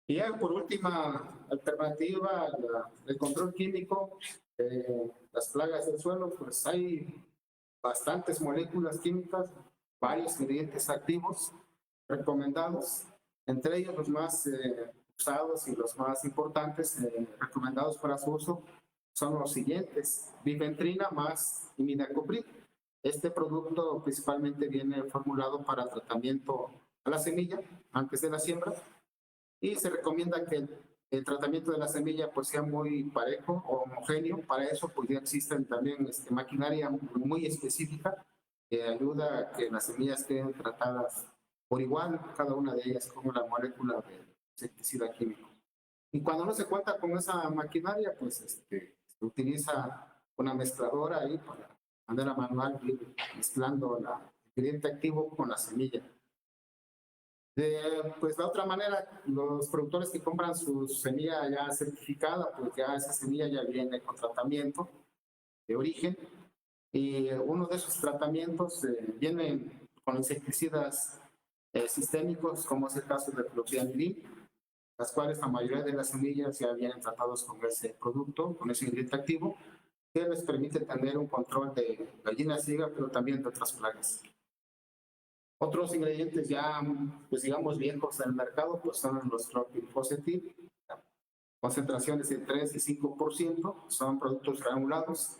Y ya por última alternativa, el control químico de las plagas del suelo, pues hay bastantes moléculas químicas, varios ingredientes activos recomendados, entre ellos los más usados y los más importantes recomendados para su uso son los siguientes: bifentrina más imidacloprid. Este producto principalmente viene formulado para tratamiento a la semilla antes de la siembra, y se recomienda que el tratamiento de la semilla pues sea muy parejo o homogéneo. Para eso pues ya existen también maquinaria muy específica que ayuda a que las semillas queden tratadas por igual, cada una de ellas, como la molécula de insecticida químico. Y cuando no se cuenta con esa maquinaria, pues se utiliza una mezcladora ahí para de manera manual ir mezclando el ingrediente activo con la semilla. Pues la otra manera, los productores que compran su semilla ya certificada, pues ya esa semilla ya viene con tratamiento de origen, y uno de esos tratamientos vienen con insecticidas sistémicos, como es el caso de clorpianidin, las cuales la mayoría de las semillas ya vienen tratados con ese producto, con ese ingrediente activo, que les permite tener un control de gallina ciega, pero también de otras plagas. Otros ingredientes ya, pues digamos, viejos en el mercado, pues son los clorpirifosfatic, concentraciones de 3 y 5%, son productos granulados,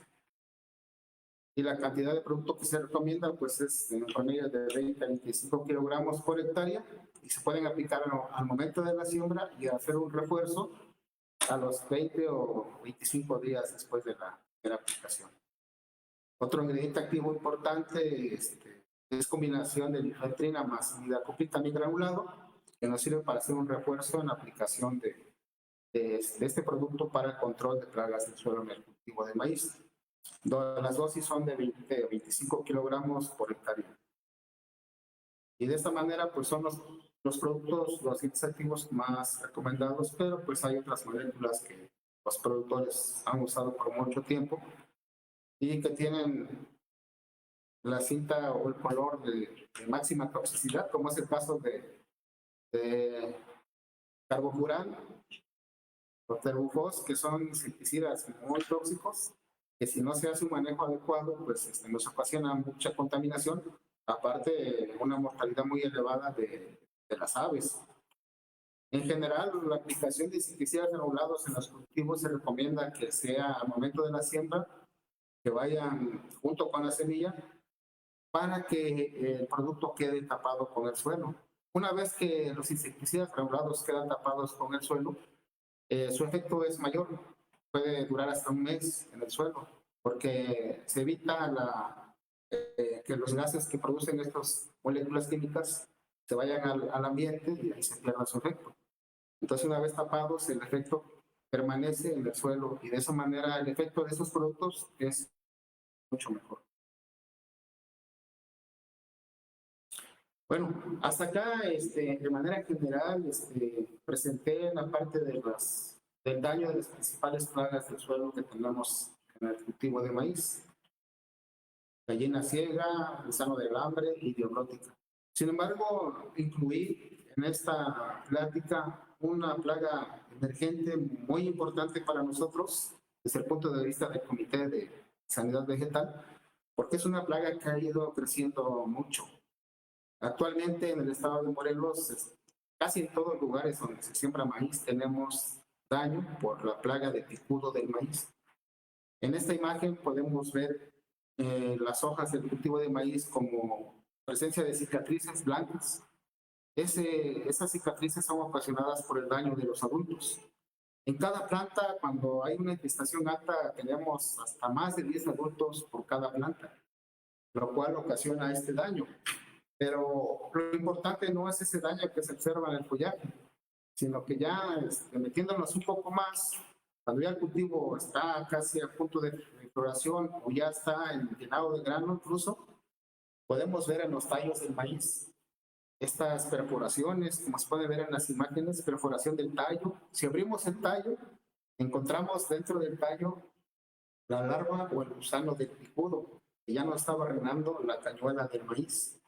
y la cantidad de producto que se recomienda pues es en promedio de 20 a 25 kilogramos por hectárea, y se pueden aplicar al momento de la siembra y hacer un refuerzo a los 20 o 25 días después de la aplicación. Otro ingrediente activo importante es combinación de difentrina más imidacloprid también granulado, que nos sirve para hacer un refuerzo en la aplicación de este producto para el control de plagas del suelo en el cultivo de maíz. Las dosis son de 20 a 25 kilogramos por hectárea. Y de esta manera, pues son los productos, los ingredientes activos más recomendados, pero pues hay otras moléculas que los productores han usado por mucho tiempo y que tienen la cinta o el color de máxima toxicidad, como es el caso de carbofuran o terbufos, que son insecticidas muy tóxicos, que si no se hace un manejo adecuado, pues nos ocasiona mucha contaminación, aparte de una mortalidad muy elevada de las aves. En general, la aplicación de insecticidas granulados en los cultivos se recomienda que sea al momento de la siembra, que vayan junto con la semilla, para que el producto quede tapado con el suelo. Una vez que los insecticidas granulados quedan tapados con el suelo, su efecto es mayor, puede durar hasta un mes en el suelo, porque se evita que los gases que producen estas moléculas químicas se vayan al ambiente y ahí se pierda su efecto. Entonces, una vez tapados, el efecto permanece en el suelo, y de esa manera el efecto de esos productos es mucho mejor. Bueno, hasta acá, de manera general, presenté la parte del daño de las principales plagas del suelo que tenemos en el cultivo de maíz: gallina ciega, gusano del hambre y diabrótica. Sin embargo, incluí en esta plática una plaga emergente muy importante para nosotros desde el punto de vista del Comité de Sanidad Vegetal, porque es una plaga que ha ido creciendo mucho. Actualmente en el estado de Morelos, casi en todos los lugares donde se siembra maíz tenemos daño por la plaga de picudo del maíz. En esta imagen podemos ver las hojas del cultivo de maíz como presencia de cicatrices blancas. Esas cicatrices son ocasionadas por el daño de los adultos. En cada planta, cuando hay una infestación alta, tenemos hasta más de 10 adultos por cada planta, lo cual ocasiona este daño. Pero lo importante no es ese daño que se observa en el follaje, sino que ya metiéndonos un poco más, cuando ya el cultivo está casi a punto de floración o ya está llenado de grano incluso, podemos ver en los tallos del maíz estas perforaciones, como se puede ver en las imágenes, perforación del tallo. Si abrimos el tallo, encontramos dentro del tallo la larva o el gusano del picudo, que ya no está barrenando la cañuela del maíz.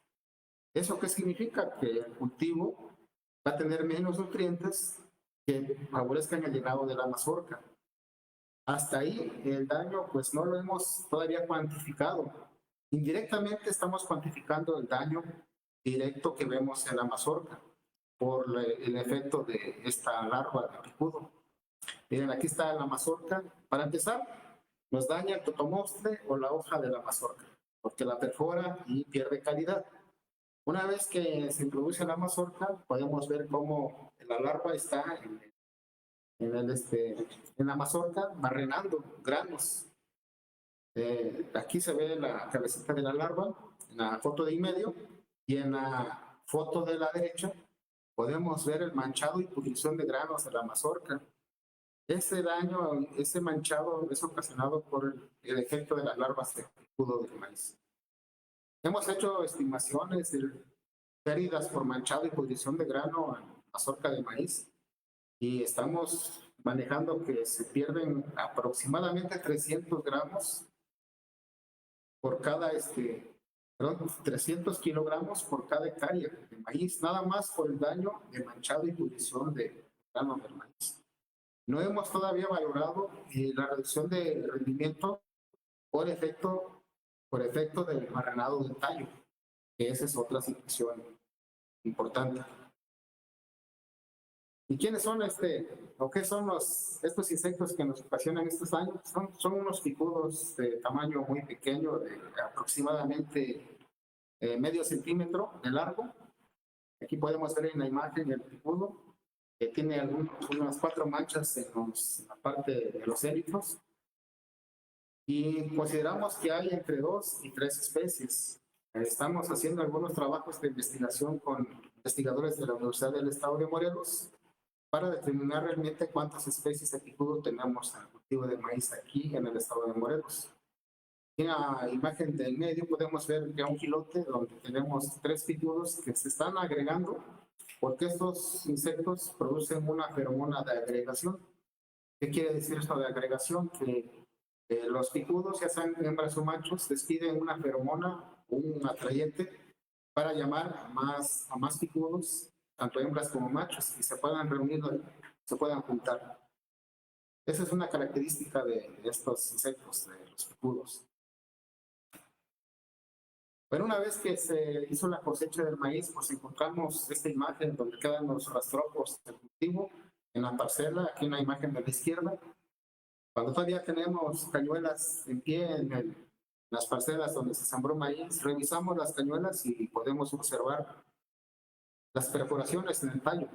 ¿Eso qué significa? Que el cultivo va a tener menos nutrientes que favorezcan el llenado de la mazorca. Hasta ahí el daño pues no lo hemos todavía cuantificado. Indirectamente estamos cuantificando el daño directo que vemos en la mazorca por el efecto de esta larva de picudo. Miren, aquí está la mazorca. Para empezar, nos daña el totomostle o la hoja de la mazorca, porque la perfora y pierde calidad. Una vez que se introduce la mazorca, podemos ver cómo la larva está en la mazorca barrenando granos. Aquí se ve la cabecita de la larva en la foto de en medio, y en la foto de la derecha podemos ver el manchado y pudrición de granos de la mazorca. Ese daño, ese manchado es ocasionado por el efecto de las larvas de picudo del maíz. Hemos hecho estimaciones de pérdidas por manchado y pudrición de grano en mazorca de maíz y estamos manejando que se pierden aproximadamente 300 gramos por cada 300 kilogramos por cada hectárea de maíz, nada más por el daño de manchado y pudrición de grano del maíz. No hemos todavía valorado la reducción de rendimiento por efecto del enmarranado del tallo, que esa es otra situación importante. ¿Y quiénes son o qué son estos insectos que nos ocasionan estos daños? Son unos picudos de tamaño muy pequeño, de aproximadamente medio centímetro de largo. Aquí podemos ver en la imagen el picudo, que tiene unas 4 manchas en la parte de los élitros. Y consideramos que hay entre 2 y 3 especies. Estamos haciendo algunos trabajos de investigación con investigadores de la Universidad del Estado de Morelos para determinar realmente cuántas especies de picudo tenemos en el cultivo de maíz aquí en el Estado de Morelos. En la imagen del medio podemos ver ya un quilote donde tenemos 3 picudos que se están agregando porque estos insectos producen una feromona de agregación. ¿Qué quiere decir esto de agregación? Que los picudos, ya sean hembras o machos, despiden una feromona, un atrayente, para llamar a más picudos, tanto hembras como machos, y se puedan reunir, se puedan juntar. Esa es una característica de estos insectos, de los picudos. Pero una vez que se hizo la cosecha del maíz, pues encontramos esta imagen donde quedan los rastrojos del cultivo en la parcela, aquí en la imagen de la izquierda. Cuando todavía tenemos cañuelas en pie en las parcelas donde se sembró maíz, revisamos las cañuelas y podemos observar las perforaciones en el tallo.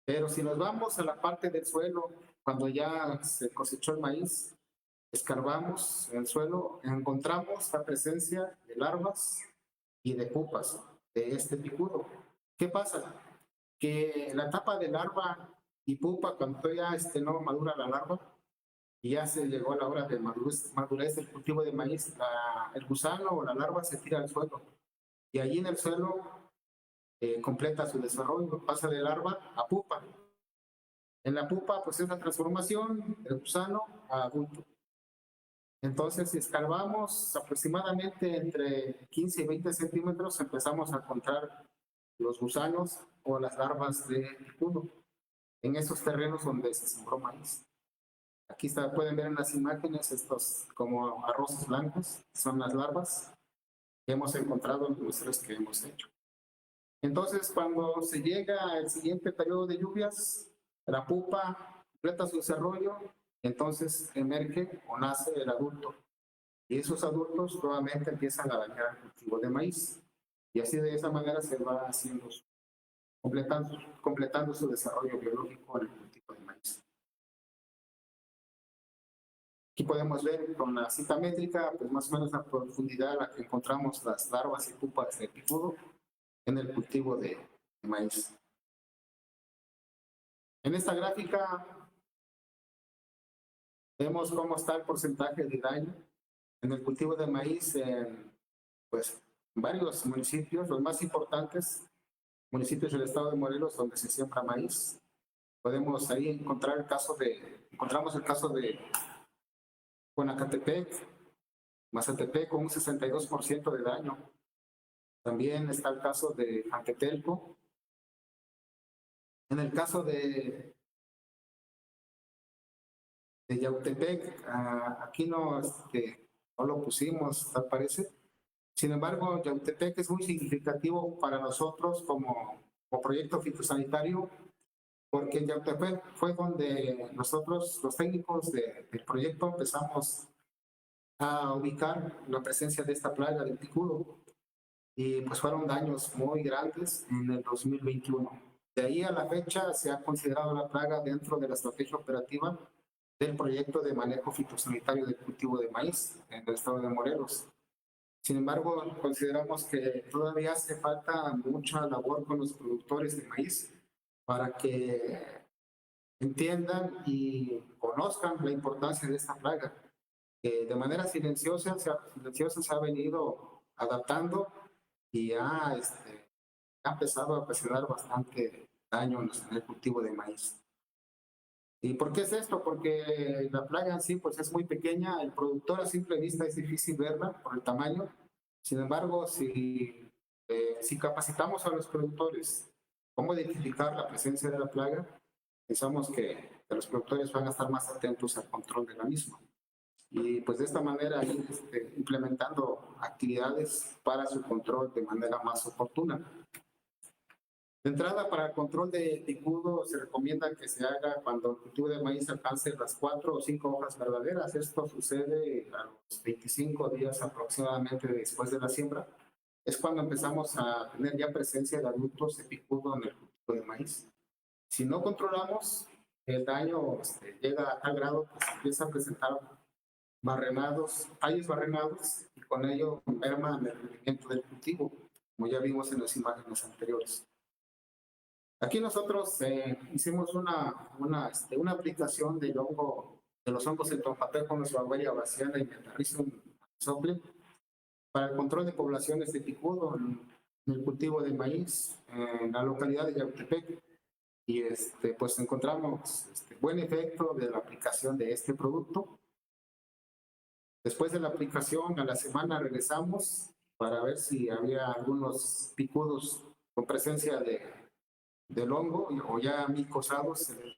Pero si nos vamos a la parte del suelo, cuando ya se cosechó el maíz, escarbamos en el suelo, encontramos la presencia de larvas y de pupas de este picudo. ¿Qué pasa? Que la etapa de larva y pupa, cuando ya no madura la larva y ya se llegó a la hora de madurez del cultivo de maíz, el gusano o la larva se tira al suelo y allí en el suelo completa su desarrollo, pasa de larva a pupa. En la pupa pues es la transformación del gusano a adulto. Entonces, si escarbamos aproximadamente entre 15 y 20 centímetros, empezamos a encontrar los gusanos o las larvas de picudo en esos terrenos donde se sembró maíz. Aquí pueden ver en las imágenes estos como arrozos blancos, son las larvas que hemos encontrado en los muestreos que hemos hecho. Entonces, cuando se llega al siguiente periodo de lluvias, la pupa completa su desarrollo, entonces emerge o nace el adulto. Y esos adultos nuevamente empiezan a dañar el cultivo de maíz. Y así de esa manera se va haciendo, completando su desarrollo biológico en el cultivo de maíz. Aquí podemos ver con la cinta métrica, pues más o menos la profundidad a la que encontramos las larvas y pupas de picudo en el cultivo de maíz. En esta gráfica vemos cómo está el porcentaje de daño en el cultivo de maíz en varios municipios, los más importantes municipios del estado de Morelos donde se siembra maíz. Podemos ahí encontramos el caso de Conacatepec, Mazatepec con un 62% de daño. También está el caso de Anquetelco. En el caso de Yautepec, aquí no lo pusimos, tal parece. Sin embargo, Yautepec es muy significativo para nosotros como proyecto fitosanitario, porque en Yautepec fue donde nosotros, los técnicos del proyecto, empezamos a ubicar la presencia de esta plaga del picudo y pues fueron daños muy grandes en el 2021. De ahí a la fecha se ha considerado la plaga dentro de la estrategia operativa del proyecto de manejo fitosanitario del cultivo de maíz en el estado de Morelos. Sin embargo, consideramos que todavía hace falta mucha labor con los productores de maíz para que entiendan y conozcan la importancia de esta plaga, que de manera silenciosa se ha venido adaptando y ha empezado a ocasionar bastante daño en el cultivo de maíz. ¿Y por qué es esto? Porque la plaga en sí pues es muy pequeña, el productor a simple vista es difícil verla por el tamaño. Sin embargo, si capacitamos a los productores cómo identificar la presencia de la plaga, pensamos que los productores van a estar más atentos al control de la misma. Y pues de esta manera ir implementando actividades para su control de manera más oportuna. De entrada, para el control de picudo se recomienda que se haga cuando el cultivo de maíz alcance las 4 o 5 hojas verdaderas. Esto sucede a los 25 días aproximadamente después de la siembra. Es cuando empezamos a tener ya presencia de adultos de picudo en el cultivo de maíz. Si no controlamos, el daño llega a tal grado que se empieza a presentar tallos barrenados, y con ello merma el rendimiento del cultivo, como ya vimos en las imágenes anteriores. Aquí nosotros hicimos una aplicación de los hongos entomopatógenos Beauveria baciana y Metarrhizium sople para el control de poblaciones de picudo en el cultivo de maíz en la localidad de Yautepec. Y pues encontramos buen efecto de la aplicación de este producto. Después de la aplicación, a la semana regresamos para ver si había algunos picudos con presencia del hongo o ya micosados, se les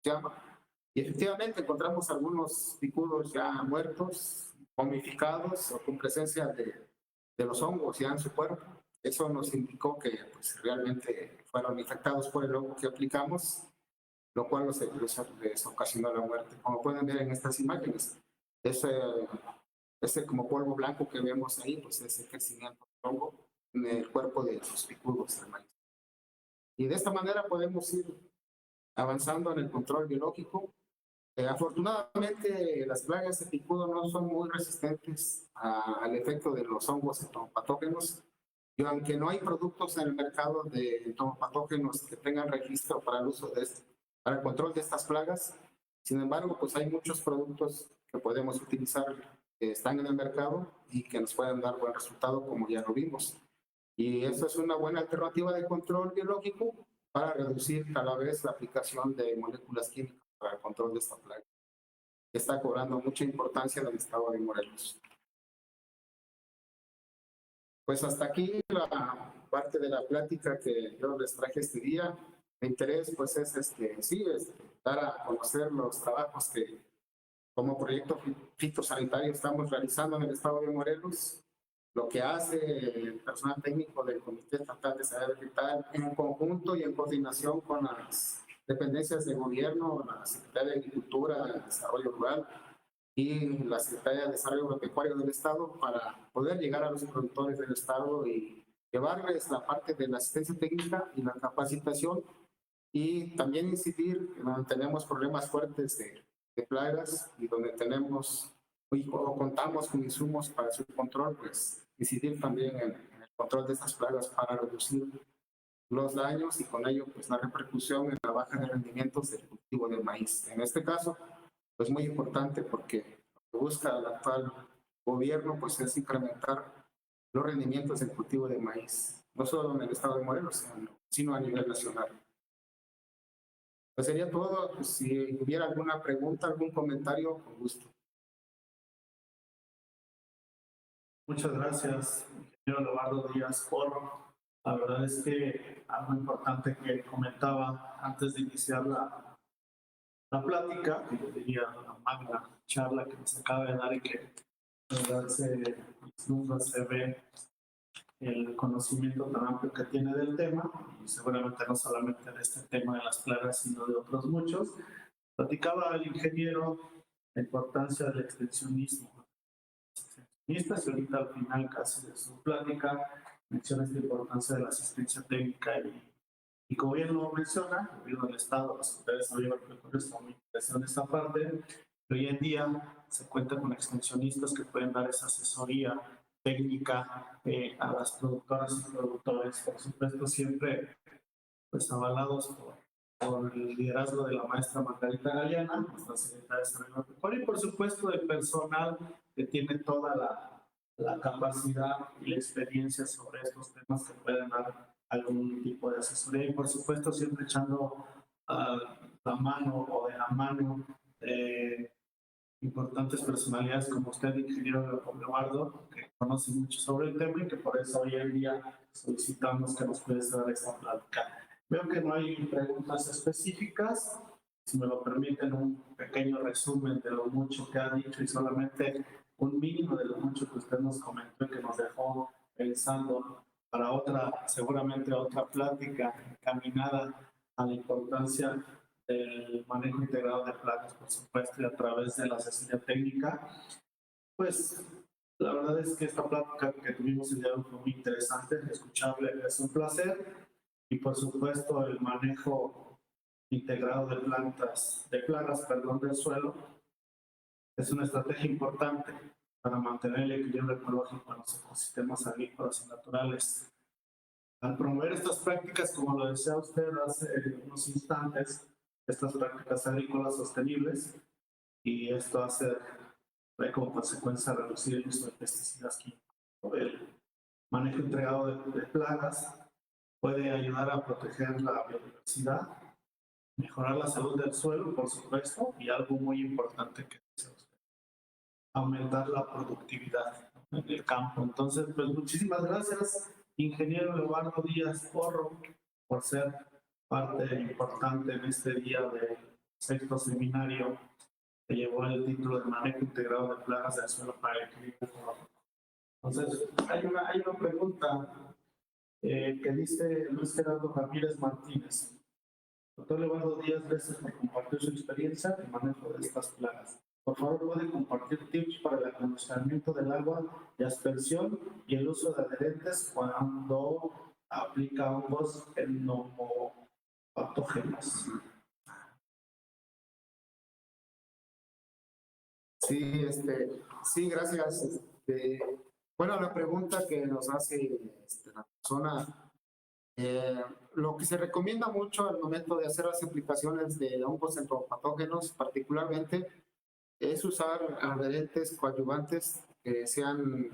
llama. Y efectivamente encontramos algunos picudos ya muertos, momificados o con presencia de los hongos ya en su cuerpo. Eso nos indicó que pues, realmente fueron infectados por el hongo que aplicamos, lo cual les ocasionó la muerte. Como pueden ver en estas imágenes, ese como polvo blanco que vemos ahí, pues es el crecimiento del hongo en el cuerpo de los picudos del maíz. Y de esta manera podemos ir avanzando en el control biológico. Afortunadamente, las plagas de picudo no son muy resistentes al efecto de los hongos entomopatógenos. Y aunque no hay productos en el mercado de entomopatógenos que tengan registro para el uso para el control de estas plagas, sin embargo, pues hay muchos productos que podemos utilizar que están en el mercado y que nos pueden dar buen resultado, como ya lo vimos. Y eso es una buena alternativa de control biológico para reducir cada vez la aplicación de moléculas químicas para el control de esta plaga, que está cobrando mucha importancia en el estado de Morelos. Pues hasta aquí la parte de la plática que yo les traje este día. Mi interés pues es dar a conocer los trabajos que como proyecto fitosanitario estamos realizando en el estado de Morelos, lo que hace el personal técnico del Comité Estatal de Sanidad Vegetal en conjunto y en coordinación con las dependencias de gobierno, la Secretaría de Agricultura, de Desarrollo Rural y la Secretaría de Desarrollo Agropecuario del Estado para poder llegar a los productores del Estado y llevarles la parte de la asistencia técnica y la capacitación, y también incidir en donde tenemos problemas fuertes de plagas y donde contamos con insumos para su control, pues incidir también en el control de estas plagas para reducir los daños y con ello pues la repercusión en la baja de rendimientos del cultivo del maíz. En este caso, pues muy importante porque lo que busca el actual gobierno pues es incrementar los rendimientos del cultivo de maíz, no solo en el estado de Morelos, sino a nivel nacional. Pues sería todo. Pues si hubiera alguna pregunta, algún comentario, con gusto. Muchas gracias, ingeniero Leobardo Díaz, la verdad es que algo importante que comentaba antes de iniciar la plática, que yo diría la magna charla que nos acaba de dar y que la verdad se ve el conocimiento tan amplio que tiene del tema, y seguramente no solamente de este tema de las plagas, sino de otros muchos. Platicaba el ingeniero la importancia del extensionismo. Y ahorita al final casi de su plática menciona esta importancia de la asistencia técnica y como bien lo menciona, el gobierno del Estado, la Secretaría de Desarrollo Agropecuario está muy interesado en esta parte. Hoy en día se cuenta con extensionistas que pueden dar esa asesoría técnica, a las productoras y productores, por supuesto, siempre pues avalados por el liderazgo de la maestra Margarita Galeana, nuestra secretaria de Desarrollo Agropecuario, y por supuesto del personal que tiene toda la capacidad y la experiencia sobre estos temas que pueden dar algún tipo de asesoría, y por supuesto siempre echando la mano o de la mano importantes personalidades como usted, ingeniero Leobardo, que conoce mucho sobre el tema y que por eso hoy en día solicitamos que nos puedas dar esta plática. Veo que no hay preguntas específicas. Si me lo permiten, un pequeño resumen de lo mucho que ha dicho y solamente un mínimo de lo mucho que usted nos comentó y que nos dejó pensando para otra, seguramente otra plática encaminada a la importancia del manejo integrado de plagas, por supuesto, y a través de la asesoría técnica. Pues la verdad es que esta plática que tuvimos el día de hoy fue muy interesante, escuchable, es un placer. Y por supuesto el manejo integrado de plagas del suelo, es una estrategia importante para mantener el equilibrio ecológico en los ecosistemas agrícolas y naturales. Al promover estas prácticas, como lo decía usted hace unos instantes, estas prácticas agrícolas sostenibles, y esto trae como consecuencia reducir el uso de pesticidas químicos. El manejo integrado de plagas puede ayudar a proteger la biodiversidad, mejorar la salud del suelo, por supuesto, y algo muy importante que dice usted, aumentar la productividad en el campo. Entonces, pues muchísimas gracias, ingeniero Leobardo Díaz Porro, por ser parte importante en este día del sexto seminario que llevó el título de Manejo Integrado de Plagas del Suelo para el Equilibrio Ecológico. Entonces, hay una pregunta que dice Luis Gerardo Ramírez Martínez. Doctor Leobardo Díaz, gracias por compartir su experiencia en manejo de estas plagas. Por favor, puede compartir tips para el acondicionamiento del agua de aspersión y el uso de adherentes cuando aplica hongos entomopatógenos. Sí, sí, gracias. Bueno, la pregunta que nos hace la persona, lo que se recomienda mucho al momento de hacer las aplicaciones de hongos entomopatógenos, particularmente, es usar adherentes coadyuvantes que sean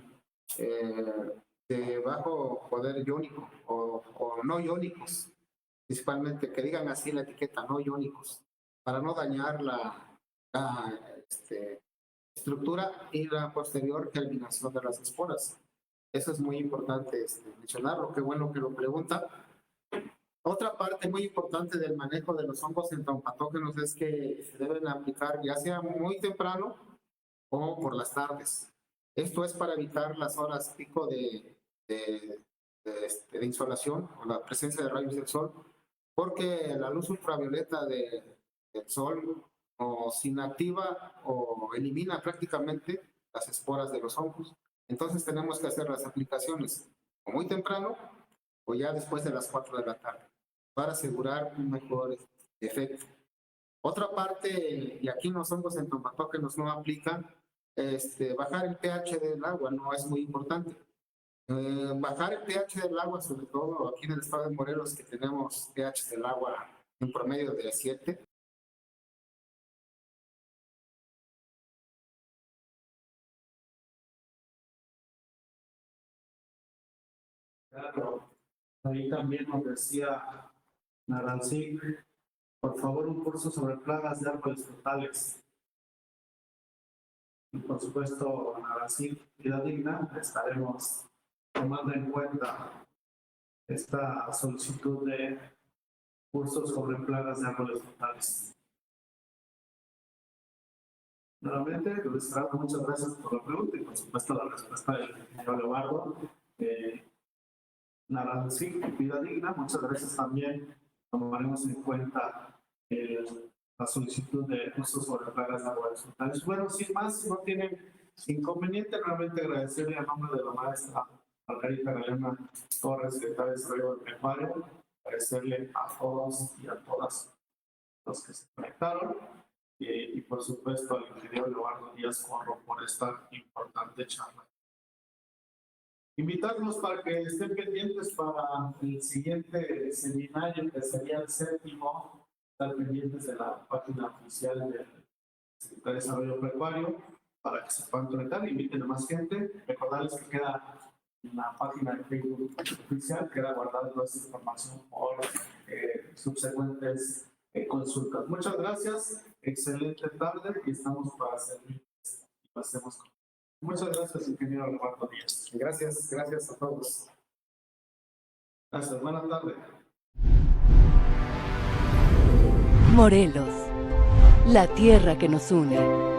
de bajo poder iónico o no iónicos, principalmente que digan así la etiqueta, no iónicos, para no dañar la estructura y la posterior germinación de las esporas. Eso es muy importante mencionarlo, qué bueno que lo pregunta. Otra parte muy importante del manejo de los hongos entomopatógenos es que se deben aplicar ya sea muy temprano o por las tardes. Esto es para evitar las horas pico de insolación o la presencia de rayos del sol, porque la luz ultravioleta del sol o se inactiva o elimina prácticamente las esporas de los hongos. Entonces tenemos que hacer las aplicaciones o muy temprano o ya después de las 4 de la tarde para asegurar un mejor efecto. Otra parte, y aquí los hongos entomopatógenos no aplican, bajar el pH del agua no es muy importante. Bajar el pH del agua, sobre todo aquí en el estado de Morelos, que tenemos pH del agua en promedio de 7. Claro, ahí también nos decía Narancí, por favor, un curso sobre plagas de árboles frutales. Y por supuesto, Narancí, vida digna, estaremos tomando en cuenta esta solicitud de cursos sobre plagas de árboles frutales. Nuevamente, Luis Gerardo, muchas gracias por la pregunta y por supuesto la respuesta del ingeniero Leobardo. Narancí, vida digna, muchas gracias también. Tomaremos en cuenta la solicitud de cursos sobre plagas de árboles frutales. Bueno, sin más, si no tienen inconveniente, realmente agradecerle a nombre de la maestra Margarita Galeana Torres, secretaria de Desarrollo Agropecuario, agradecerle a todos y a todas los que se conectaron y por supuesto al ingeniero Leobardo Díaz Porro por esta importante charla. Invitarlos para que estén pendientes para el siguiente seminario, que sería el 7º, estar pendientes de la página oficial del Secretaría de Desarrollo Agropecuario para que se puedan conectar, inviten a más gente. Recordarles que queda en la página de Facebook oficial, queda guardada toda esta información por subsecuentes consultas. Muchas gracias, excelente tarde y estamos para servir y pasemos. Muchas gracias, ingeniero Roberto Díaz. Gracias a todos. Gracias, buenas tardes. Morelos, la tierra que nos une.